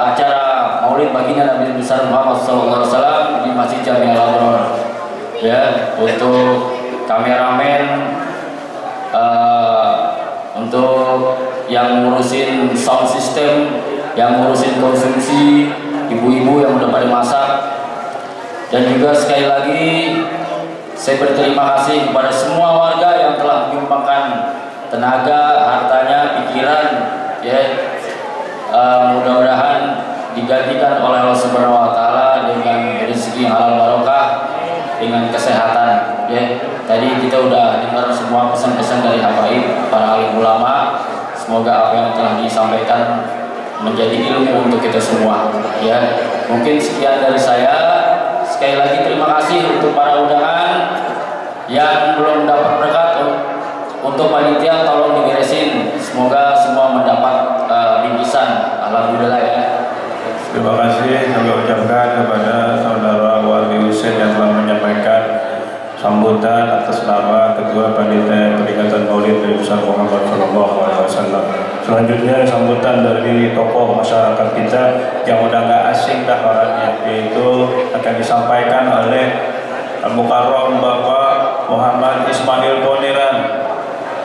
Speaker 3: acara Maulid Baginda Nabi besar Muhammad SAW di Masjid Jami Al-Abrar. Ya, untuk kameramen, untuk yang ngurusin sound system, yang ngurusin konsumsi, ibu-ibu yang udah pada masak, dan juga sekali lagi saya berterima kasih kepada semua warga yang telah menyumbangkan tenaga, hartanya, pikiran, ya. Mudah-mudahan digantikan oleh Allah Subhanahu Wa Taala dengan rezeki yang halal barokah, dengan kesehatan. Ya, tadi kita udah dengar semua pesan-pesan dari habaib para alim ulama. Semoga apa yang telah disampaikan menjadi ilmu untuk kita semua. Ya, mungkin sekian dari saya. Sekali lagi terima kasih untuk para undangan yang belum dapat berkat. Untuk panitia tolong diberesin. Semoga semua mendapat bingkisan. Alhamdulillah ya.
Speaker 4: Terima kasih kami ucapkan kepada Saudara Wardi Husein yang telah menyampaikan sambutan atas nama Ketua Panitia Peringatan Maulid Nabi besar Muhammad SAW. Selanjutnya sambutan dari tokoh masyarakat kita yang udah nggak asing dah orangnya, yaitu akan disampaikan oleh Al-Mukarram Bapak Muhammad Ismail Poniran.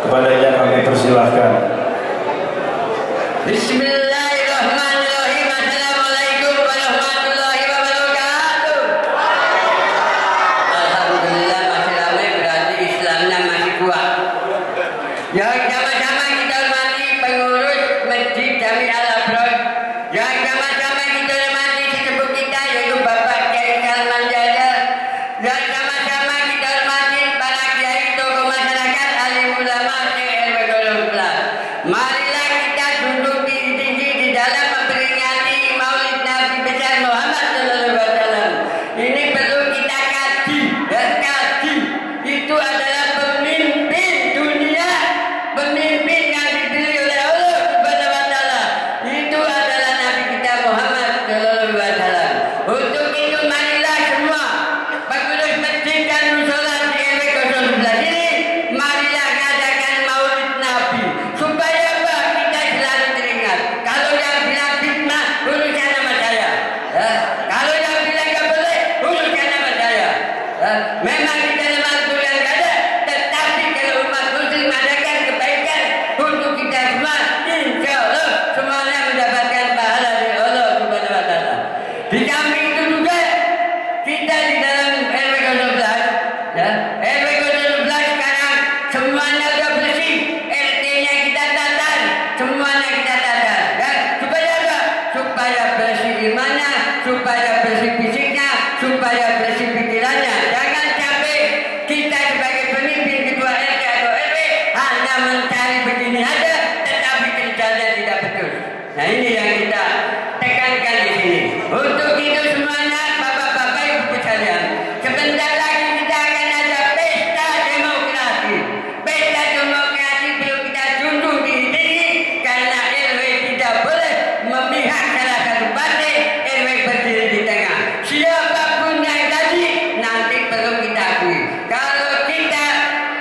Speaker 4: Kepadanya kami persilahkan.
Speaker 7: Bismillahirrahmanirrahim. Assalamualaikum warahmatullahi wabarakatuh. Alhamdulillah masih ramai, berarti Islamnya masih kuat. Yang sama-sama kita hormati pengurus Masjid Jami Al-Abrar. Yang sama-sama kita hormati sesepuh kita yaitu Bapak Kiai Salman Jajal. Yang sama-sama kita hormati para kiai tokoh masyarakat, alim ulama, RW Golong Plus. Marilah kita duduk di semuanya sudah bersih, RT-nya kita tatar, semuanya kita tatar. Dan supaya apa? Supaya bersih imannya, supaya bersih fisiknya, supaya bersih pikirannya. Jangan sampai kita sebagai pemimpin ketua RT atau RW hanya mencari begini aja, tetapi kerjanya tidak betul. Nah ini yang kita tekankan di sini. Untuk itu semuanya bapak-bapak ibu sekalian, sebentar lagi kita akan ada pesta demokrasi. Pesta demokrasi perlu kita junjung tinggi karena RW tidak boleh memihak salah satu partai, RW berdiri di tengah. Siapapun yang tadi nanti perlu kita akui. Kalau kita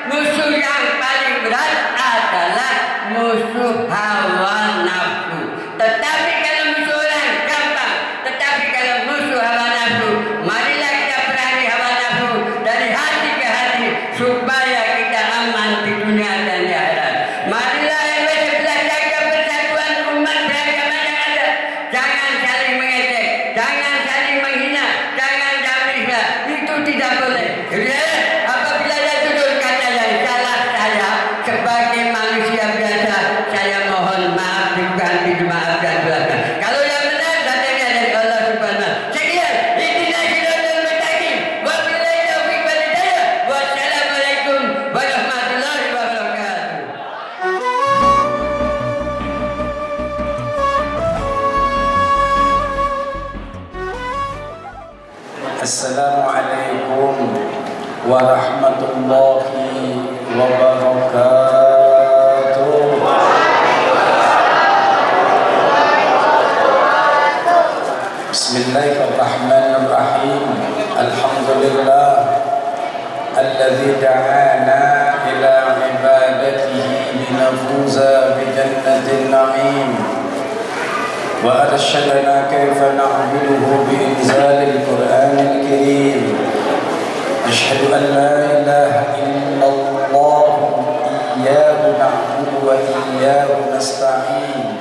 Speaker 7: musuh yang paling berat adalah musuh hawa nafsu. Tetapi kalau musuh orang gampang, tetapi kalau musuh hawa nafsu, marilah kita perangi hawa nafsu dari hati ke hati supaya kita aman di dunia dan di akhirat. Marilah RW 11 jaga persatuan umat beragama yang ada. Jangan saling mengejek, jangan saling menghina, jangan jamilah. Itu tidak boleh. Ya, apabila ada tutur kata yang salah saya sebagai manusia biasa, saya mohon maaf diganti dimaafkan belakang. Kalau yang benar datangnya dari Allah Subhanahu. Sekian, intinya siratal mustaqim. Wabillahi taufiq wal hidayah. Wassalamualaikum warahmatullahi wabarakatuh.
Speaker 8: Assalamualaikum warahmatullahi wabarakatuh. Bismillahirrahmanirrahim. Alhamdulillah alladzi da'ana ila ibadatihi linafuza bi jannatin na'im. وأرشدنا كيف نعبده بإنزال القرآن الكريم. أشهد أن لا إله إلا الله إياه نعبد وإياه نستعين.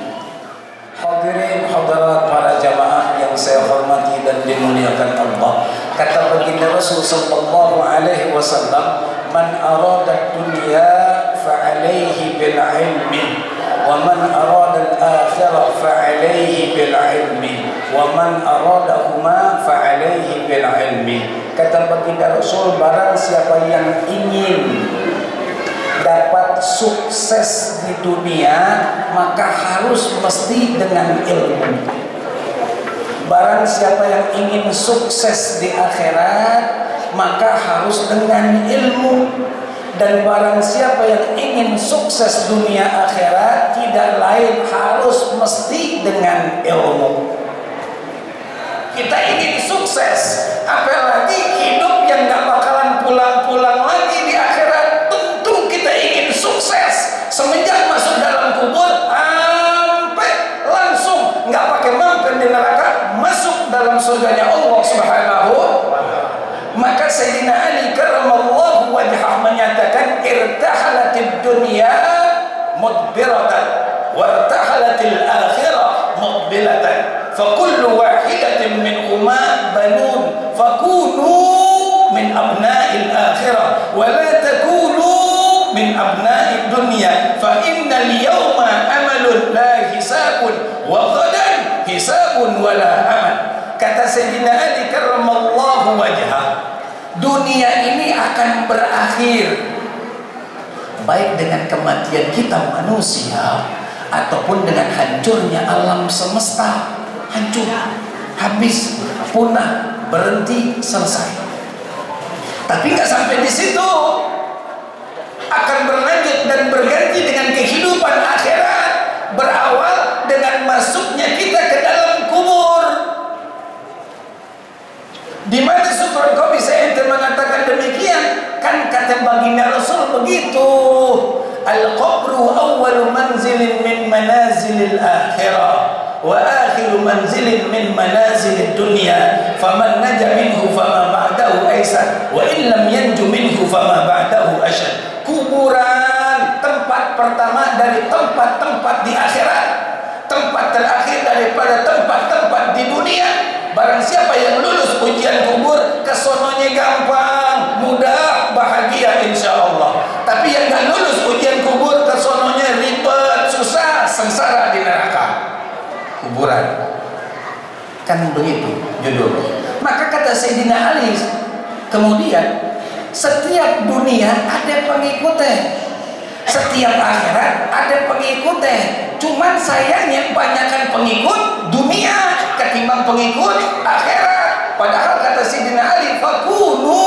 Speaker 8: Hadirin hadirat para jamaah yang saya hormati dan dimuliakan Allah. Kata baginda Rasul sallallahu alaihi wasallam, "Man arada dunya fa alaihi bil ilmi." وَمَنْ أَرَادَ الْآخِرَةَ فَعَلَيْهِ بِالْعِلْمِ وَمَنْ أَرَادَهُمَا فَعَلَيْهِ بِالْعِلْمِ. Kata baginda Rasul, barang siapa yang ingin dapat sukses di dunia, maka harus mesti dengan ilmu. Barang siapa yang ingin sukses di akhirat, maka harus dengan ilmu. Dan barang siapa yang ingin sukses dunia akhirat, tidak lain harus mesti dengan ilmu. Kita ingin sukses, apalagi hidup yang gak bakalan pulang-pulang lagi di akhirat. Tentu kita ingin sukses semenjak masuk dalam kubur sampai langsung gak pakai mampir di neraka, masuk dalam surganya Allah Subhanahu. Maka Sayyidina Ali karramallahu wajhah menyatakan, irtahalatid dunya mudbiratan wartahalatil akhirah muqbilatan fakullu wahidatin minhuma banun fakunu min abna'il akhirah wa la takunu min abna'id dunya fa innal yawma amalun la hisabun wa ghadan hisabun wa la amal. Kata Sayyidina Ali karramallahu wajhah, dunia ini akan berakhir baik dengan kematian kita manusia ataupun dengan hancurnya alam semesta. Hancur, habis, punah, berhenti, selesai. Tapi nggak sampai di situ, akan berlanjut dan berganti dengan kehidupan akhirat, berawal dengan masuknya kita ke dalam kubur. Di mana Syukran kau bisa ente mengatakan demikian? Kan kata baginda Rasul begitu. Al-qabru awwalu manzilin min manazilil akhirah wa akhiru manzilin min manazilid dunya. Faman naja minhu fama ba'dahu aisar wa in lam yanju minhu fama ba'dahu ashad. Kuburan tempat pertama dari tempat-tempat di akhirat, tempat terakhir daripada tempat-tempat di dunia. Barang siapa yang lulus ujian kubur, kesononya gampang, mudah, bahagia insya Allah. Tapi yang nggak lulus ujian kubur kesononya ribet, susah, sengsara di neraka kuburan. Kan begitu judulnya. Maka kata Sayyidina Ali, kemudian setiap dunia ada pengikutnya, setiap akhirat ada pengikutnya. Cuman sayangnya banyakkan pengikut dunia ketimbang pengikut akhirat. Padahal kata Sayyidina Ali, fakunu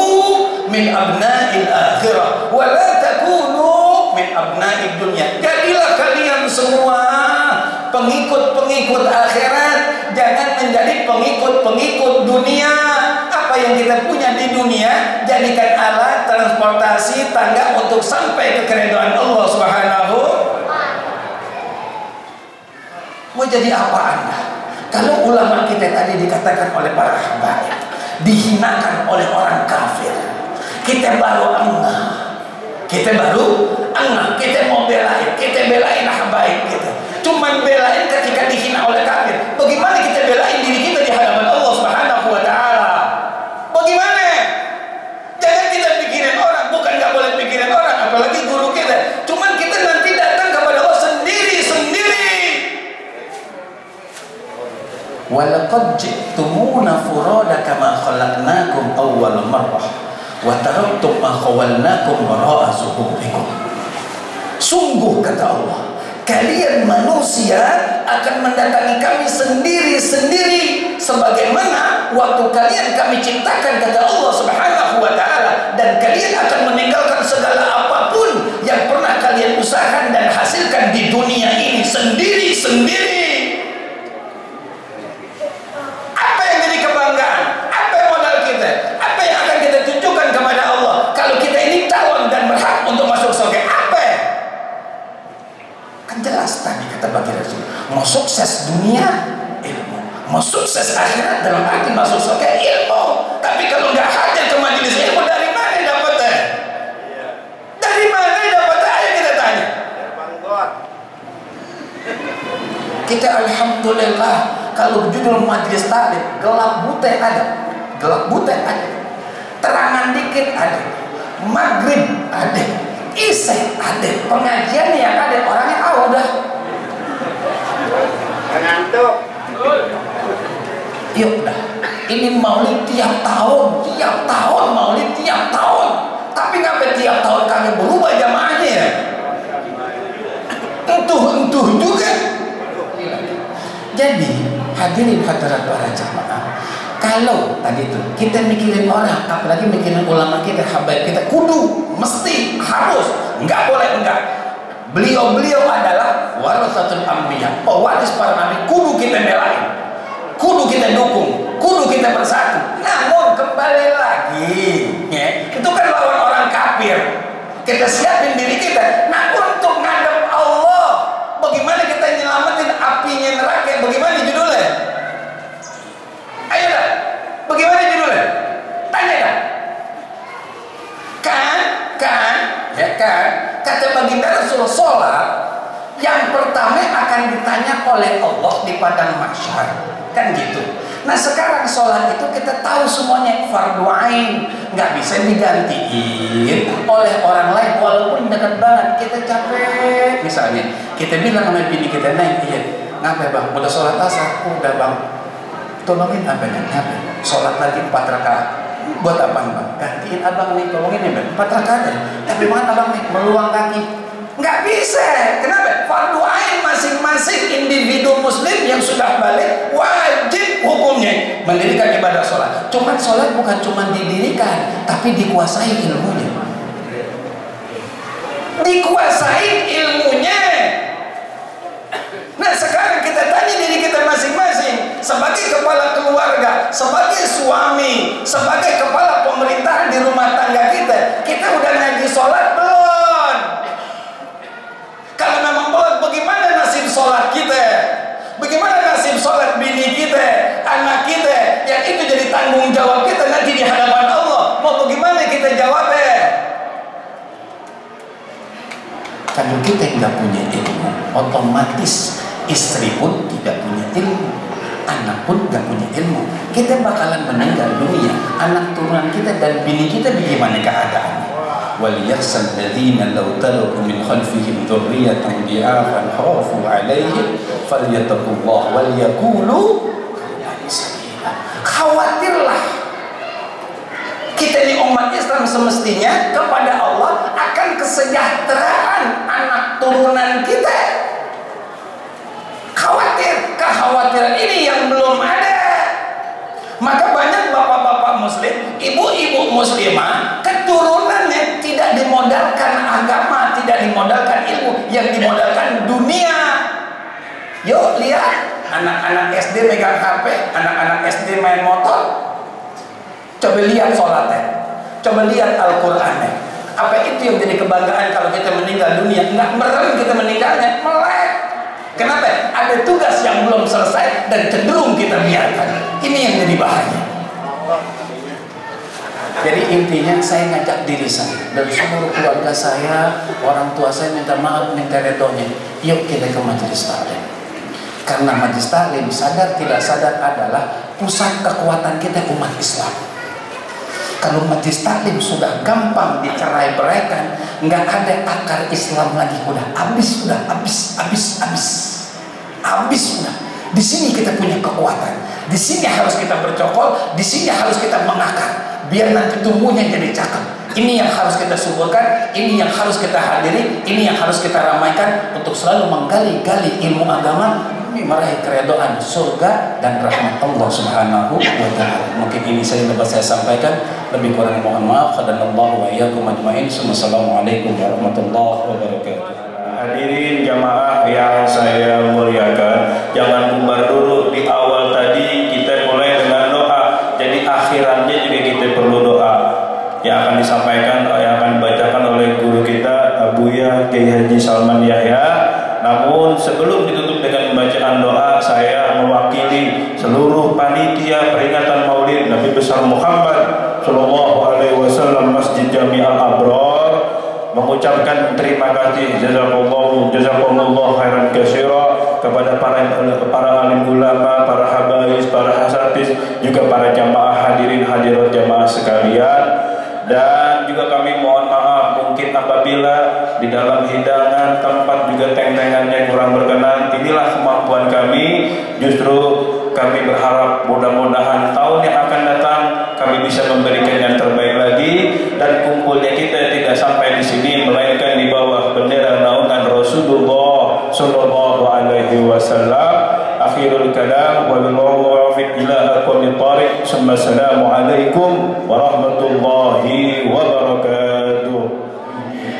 Speaker 8: min abna'il akhirah wa la takunu min abna'id dunya. Jadilah kalian semua pengikut-pengikut akhirat, jangan menjadi pengikut-pengikut dunia. Apa yang kita punya di dunia jadikan alat transportasi tangga untuk sampai ke keridhaan Allah Subhanahu. Mau jadi apa Anda? Kalau ulama kita tadi dikatakan oleh para habaib, dihinakan oleh orang kafir, kita baru engah, kita mau belain habaib kita. Cuman belain ketika dihina oleh kafir. Bagaimana kita belain diri kita di hadapan Allah Subhanahu wa taala? Bagaimana? Jangan kita pikirin orang, bukan nggak boleh pikirin orang, apalagi guru kita. Cuman kita nanti datang kepada Allah sendiri-sendiri. Walaqad ji'tumuna furada kama khalaqnakum awwal marrah wa taraktum ma khawalnakum wara'a zuhurikum. Sungguh kata Allah, kalian manusia akan mendatangi kami sendiri-sendiri sebagaimana waktu kalian kami ciptakan kata Allah Subhanahu wa taala, dan kalian akan meninggalkan segala apapun yang pernah kalian usahakan dan hasilkan di dunia ini sendiri-sendiri. Apa yang jadi kebanggaan? Apa yang modal kita? Apa yang akan kita tunjukkan kepada Allah kalau kita ini calon dan berhak untuk masuk surga? Apa? Kan jelas tadi kata bagi Rasul, mau sukses dunia ilmu, mau sukses akhirat dalam arti masuk surga ilmu. Tapi kalau nggak hadir ke majelis ilmu, dari mana dapatnya? Dari mana dapatnya? Ayo kita tanya. Kita alhamdulillah kalau judul majelis taklim gelap buta ada, terangan dikit ada, maghrib ada, isya ada, pengajian yang ada orangnya udah ngantuk. Yuk dah, ini maulid tiap tahun maulid tiap tahun. Tapi ngapain tiap tahun kami berubah jamaahnya ya? Entuh juga. Jadi hadirin hadirat para jamaah, kalau tadi itu kita mikirin orang, apalagi mikirin ulama kita, habaib kita, kudu, mesti, harus, nggak boleh enggak. Beliau adalah warasatul anbiya, pewaris para nabi, kudu kita belain, kudu kita dukung, kudu kita bersatu. Namun kembali lagi, ya, itu kan lawan orang kafir. Kita siapin diri kita. Nah, untuk ngadep Allah, bagaimana kita nyelamatin apinya neraka? Bagaimana judulnya? Ayo dah, bagaimana judulnya? Tanya dah. Kan, kata baginda Rasul, sholat yang pertama akan ditanya oleh Allah di padang mahsyar, kan gitu. Nah sekarang sholat itu kita tahu semuanya fardu ain, nggak bisa digantiin oleh orang lain walaupun dekat banget. Kita capek, misalnya kita bilang sama bini kita, naik, iya, ngapain bang? Udah sholat asar? Udah bang. Tolongin abangnya, ngapain? Sholat lagi 4 rakaat. Buat abang bang? Gantiin abang nih, tolongin ya bang. 4 rakaat aja. Tapi mana abang nih? Meluang kaki. Nggak bisa. Kenapa? Fardu ain masing-masing individu muslim yang sudah balik wajib hukumnya mendirikan ibadah sholat. Cuman sholat bukan cuma didirikan, tapi dikuasai ilmunya. Dikuasai ilmunya. Nah sekarang kita tanya diri kita masing-masing, sebagai kepala keluarga, sebagai suami, sebagai kepala pemerintahan di rumah tangga kita udah ngaji sholat belum? Kalau memang belum, bagaimana nasib sholat kita? Bagaimana nasib sholat bini kita, anak kita, yang itu jadi tanggung jawab kita nanti di hadapan Allah? Mau bagaimana kita jawabnya? Kalau kita nggak punya ilmu, otomatis istri pun tidak punya ilmu, anak pun nggak punya ilmu. Kita bakalan meninggal dunia, anak turunan kita dan bini kita bagaimana keadaannya? وليخشى الذين لو تركوا من خلفهم ذرية ضعافا خافوا عليهم فليتقوا الله وليقولوا قولا sadida. Khawatirlah kita ini umat Islam semestinya kepada Allah akan kesejahteraan anak turunan kita. Khawatir, kekhawatiran ini yang belum ada. Maka banyak bapak-bapak muslim, ibu-ibu muslimah, keturunannya tidak dimodalkan agama, tidak dimodalkan ilmu, yang dimodalkan dunia. Yuk lihat, anak-anak SD megang HP, anak-anak SD main motor. Coba lihat sholatnya, coba lihat Al-Qur'annya. Apa itu yang jadi kebanggaan kalau kita meninggal dunia? Nggak merem kita meninggalnya, melek. Kenapa? Ada tugas yang belum selesai dan cenderung kita biarkan. Ini yang jadi bahaya. Jadi intinya saya ngajak diri saya dan seluruh keluarga saya, orang tua saya minta maaf, minta redonya. Yuk kita ke majelis taklim. Karena majelis taklim sadar tidak sadar adalah pusat kekuatan kita umat Islam. Kalau majelis taklim sudah gampang dicerai-beraikan, nggak ada akar Islam lagi, udah habis, udah habis udah. Di sini kita punya kekuatan, di sini harus kita bercokol, di sini harus kita mengakar, biar nanti tumbuhnya jadi cakep. Ini yang harus kita suburkan, ini yang harus kita hadiri, ini yang harus kita ramaikan untuk selalu menggali-gali ilmu agama demi meraih keridhaan surga dan rahmat Allah Subhanahu wa taala. Mungkin ini saya dapat saya sampaikan, lebih kurang mohon maaf. Qadanallahu wa iyyakum ajmain. Wassalamualaikum warahmatullahi wabarakatuh.
Speaker 4: Hadirin jamaah yang saya muliakan, jangan bubar dulu. Di awal tadi kita mulai dengan doa, jadi akhirannya juga kita perlu doa yang akan disampaikan, yang akan dibacakan oleh guru kita Abuya Kiai Haji Salman Yahya. Namun sebelum ditutup dengan pembacaan doa, saya mewakili seluruh panitia peringatan Maulid Nabi besar Muhammad Sallallahu Alaihi Wasallam Masjid Jami Al Abrar mengucapkan terima kasih jazakumullah khairan katsira kepada para alim ulama, para habaib, para hasatis, juga para jamaah hadirin hadirat jamaah sekalian. Dan juga kami mohon maaf mungkin apabila di dalam hidangan tempat juga teng-tengannya kurang berkenan. Inilah kemampuan kami. Justru kami berharap mudah-mudahan tahun yang akan datang kami bisa memberikan yang terbaik lagi, dan kumpulnya kita tidak sampai di sini melainkan di bawah bendera naungan Rasulullah Sallallahu Alaihi Wasallam. Akhirul kalam wa billahu wa'fiq ila aqwamit tariq. Assalamualaikum warahmatullahi wabarakatuh.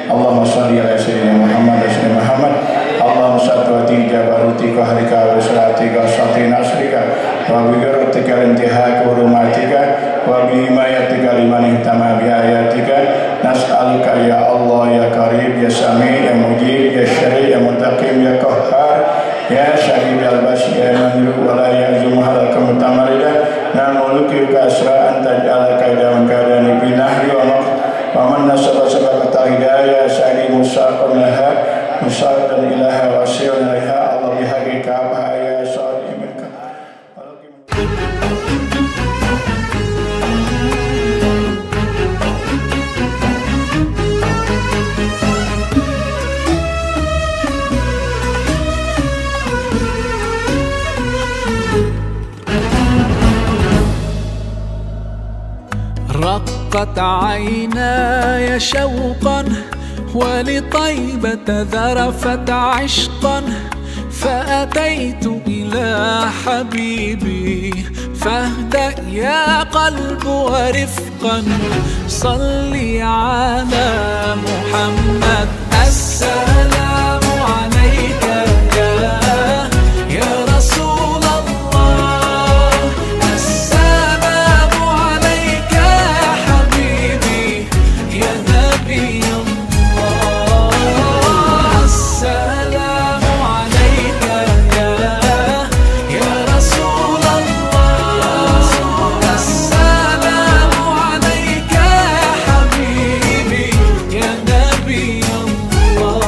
Speaker 9: Allahumma shalli ala sayyidina Muhammad wa sallim Muhammad. Allahumma salli jabaruti qahrika wa salatika syati nasrika wa bi ghiratika intihai hurumatika wa bi himayatika liman ihtama bi ayatika. Nas'aluka ya Allah ya Karim ya Sami ya Mujib ya Syari ya Muntaqim ya Qahhar ya Syahid al-Bashir ya Manlu wa la yazum halakum tamaridah namuluki ka asra anta ja'ala kaidam kadani binahri wa man nasaba sabaqata hidayah syari musaqan laha musaqan ilaha wasi'un laha Allah bihaqiqa ya saliminka.
Speaker 2: رقت عيناي شوقا ولطيبة ذرفت عشقا فأتيت إلى حبيبي فاهدأ يا قلب ورفقا صلي على محمد. السلام عليك يا رسول الله. السلام عليك يا حبيبي يا نبي الله. السلام عليك يا رسول الله. السلام عليك يا حبيبي يا نبي الله.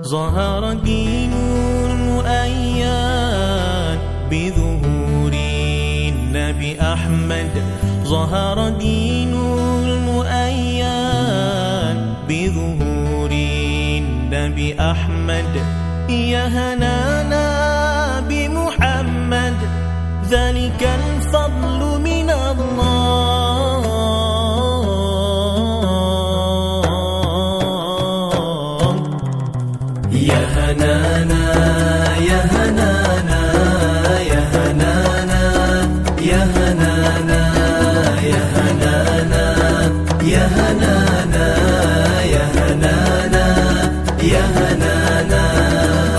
Speaker 6: ظهر دين المؤيد بظهور النبي أحمد ظهر دين المؤيد بظهور النبي أحمد يا هنانا بمحمد ذلك الفضل من الله يا هنانا يا هنانا يا هنانا يا هنانا يا هنانا يا هنانا يا هنانا يا هنانا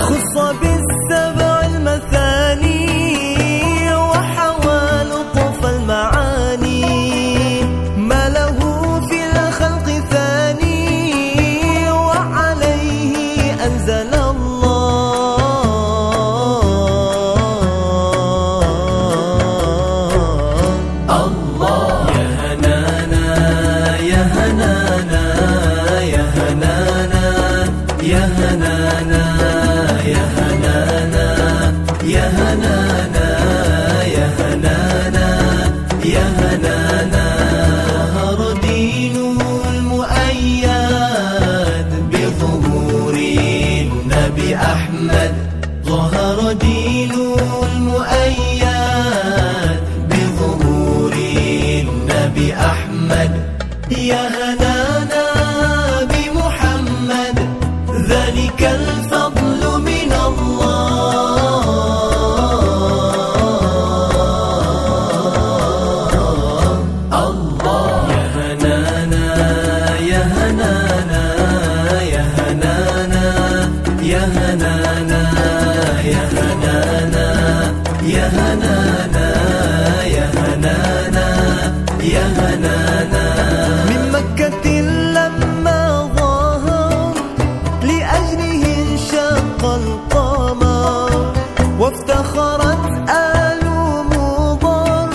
Speaker 6: خص بالسبع المثاني وحوى لطف المعاني ما له في الخلق ثاني وعليه أنزل أحمد ظهر دين المؤيد بظهور النبي أحمد يا هنانا بمحمد ذلك الفضل من الله يا هنانا يا هنانا يا هنانا يا هنانا يا هنانا يا هنانا يا هنانا يا هنانا من مكة لما ظهر لأجله انشق القمر وافتخرت آل مضر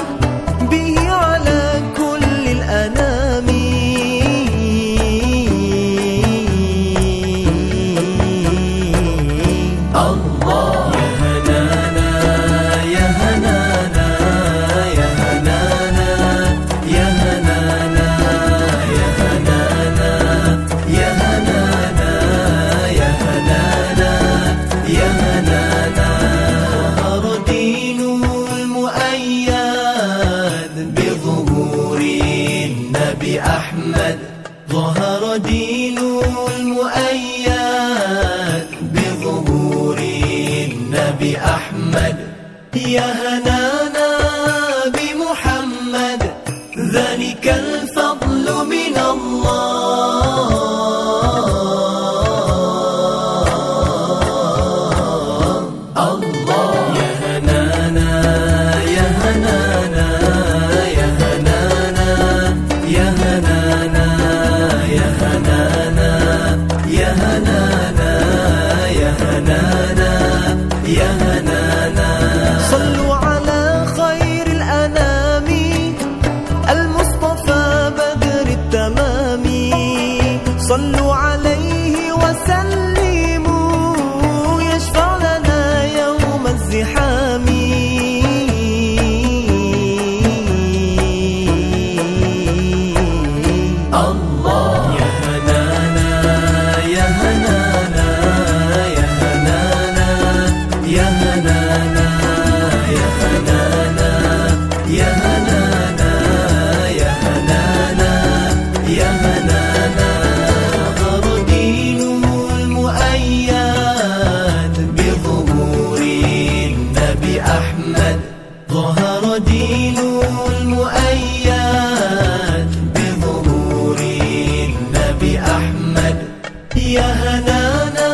Speaker 6: به على كل الأنام أحمد ظهر دين المؤيد بظهور النبي أحمد يا هنانا بمحمد ذلك الفضل من الله يا هنانا يا هنانا يا هنانا يا هنانا يا هنانا يا هنانا يا هنانا يا هنانا صلوا على خير الأنام المصطفى بدر التمام صلوا عليه وسلموا يشفع لنا يوم الزحام ظهر دين المؤيد بظهور النبي أحمد يا هنانا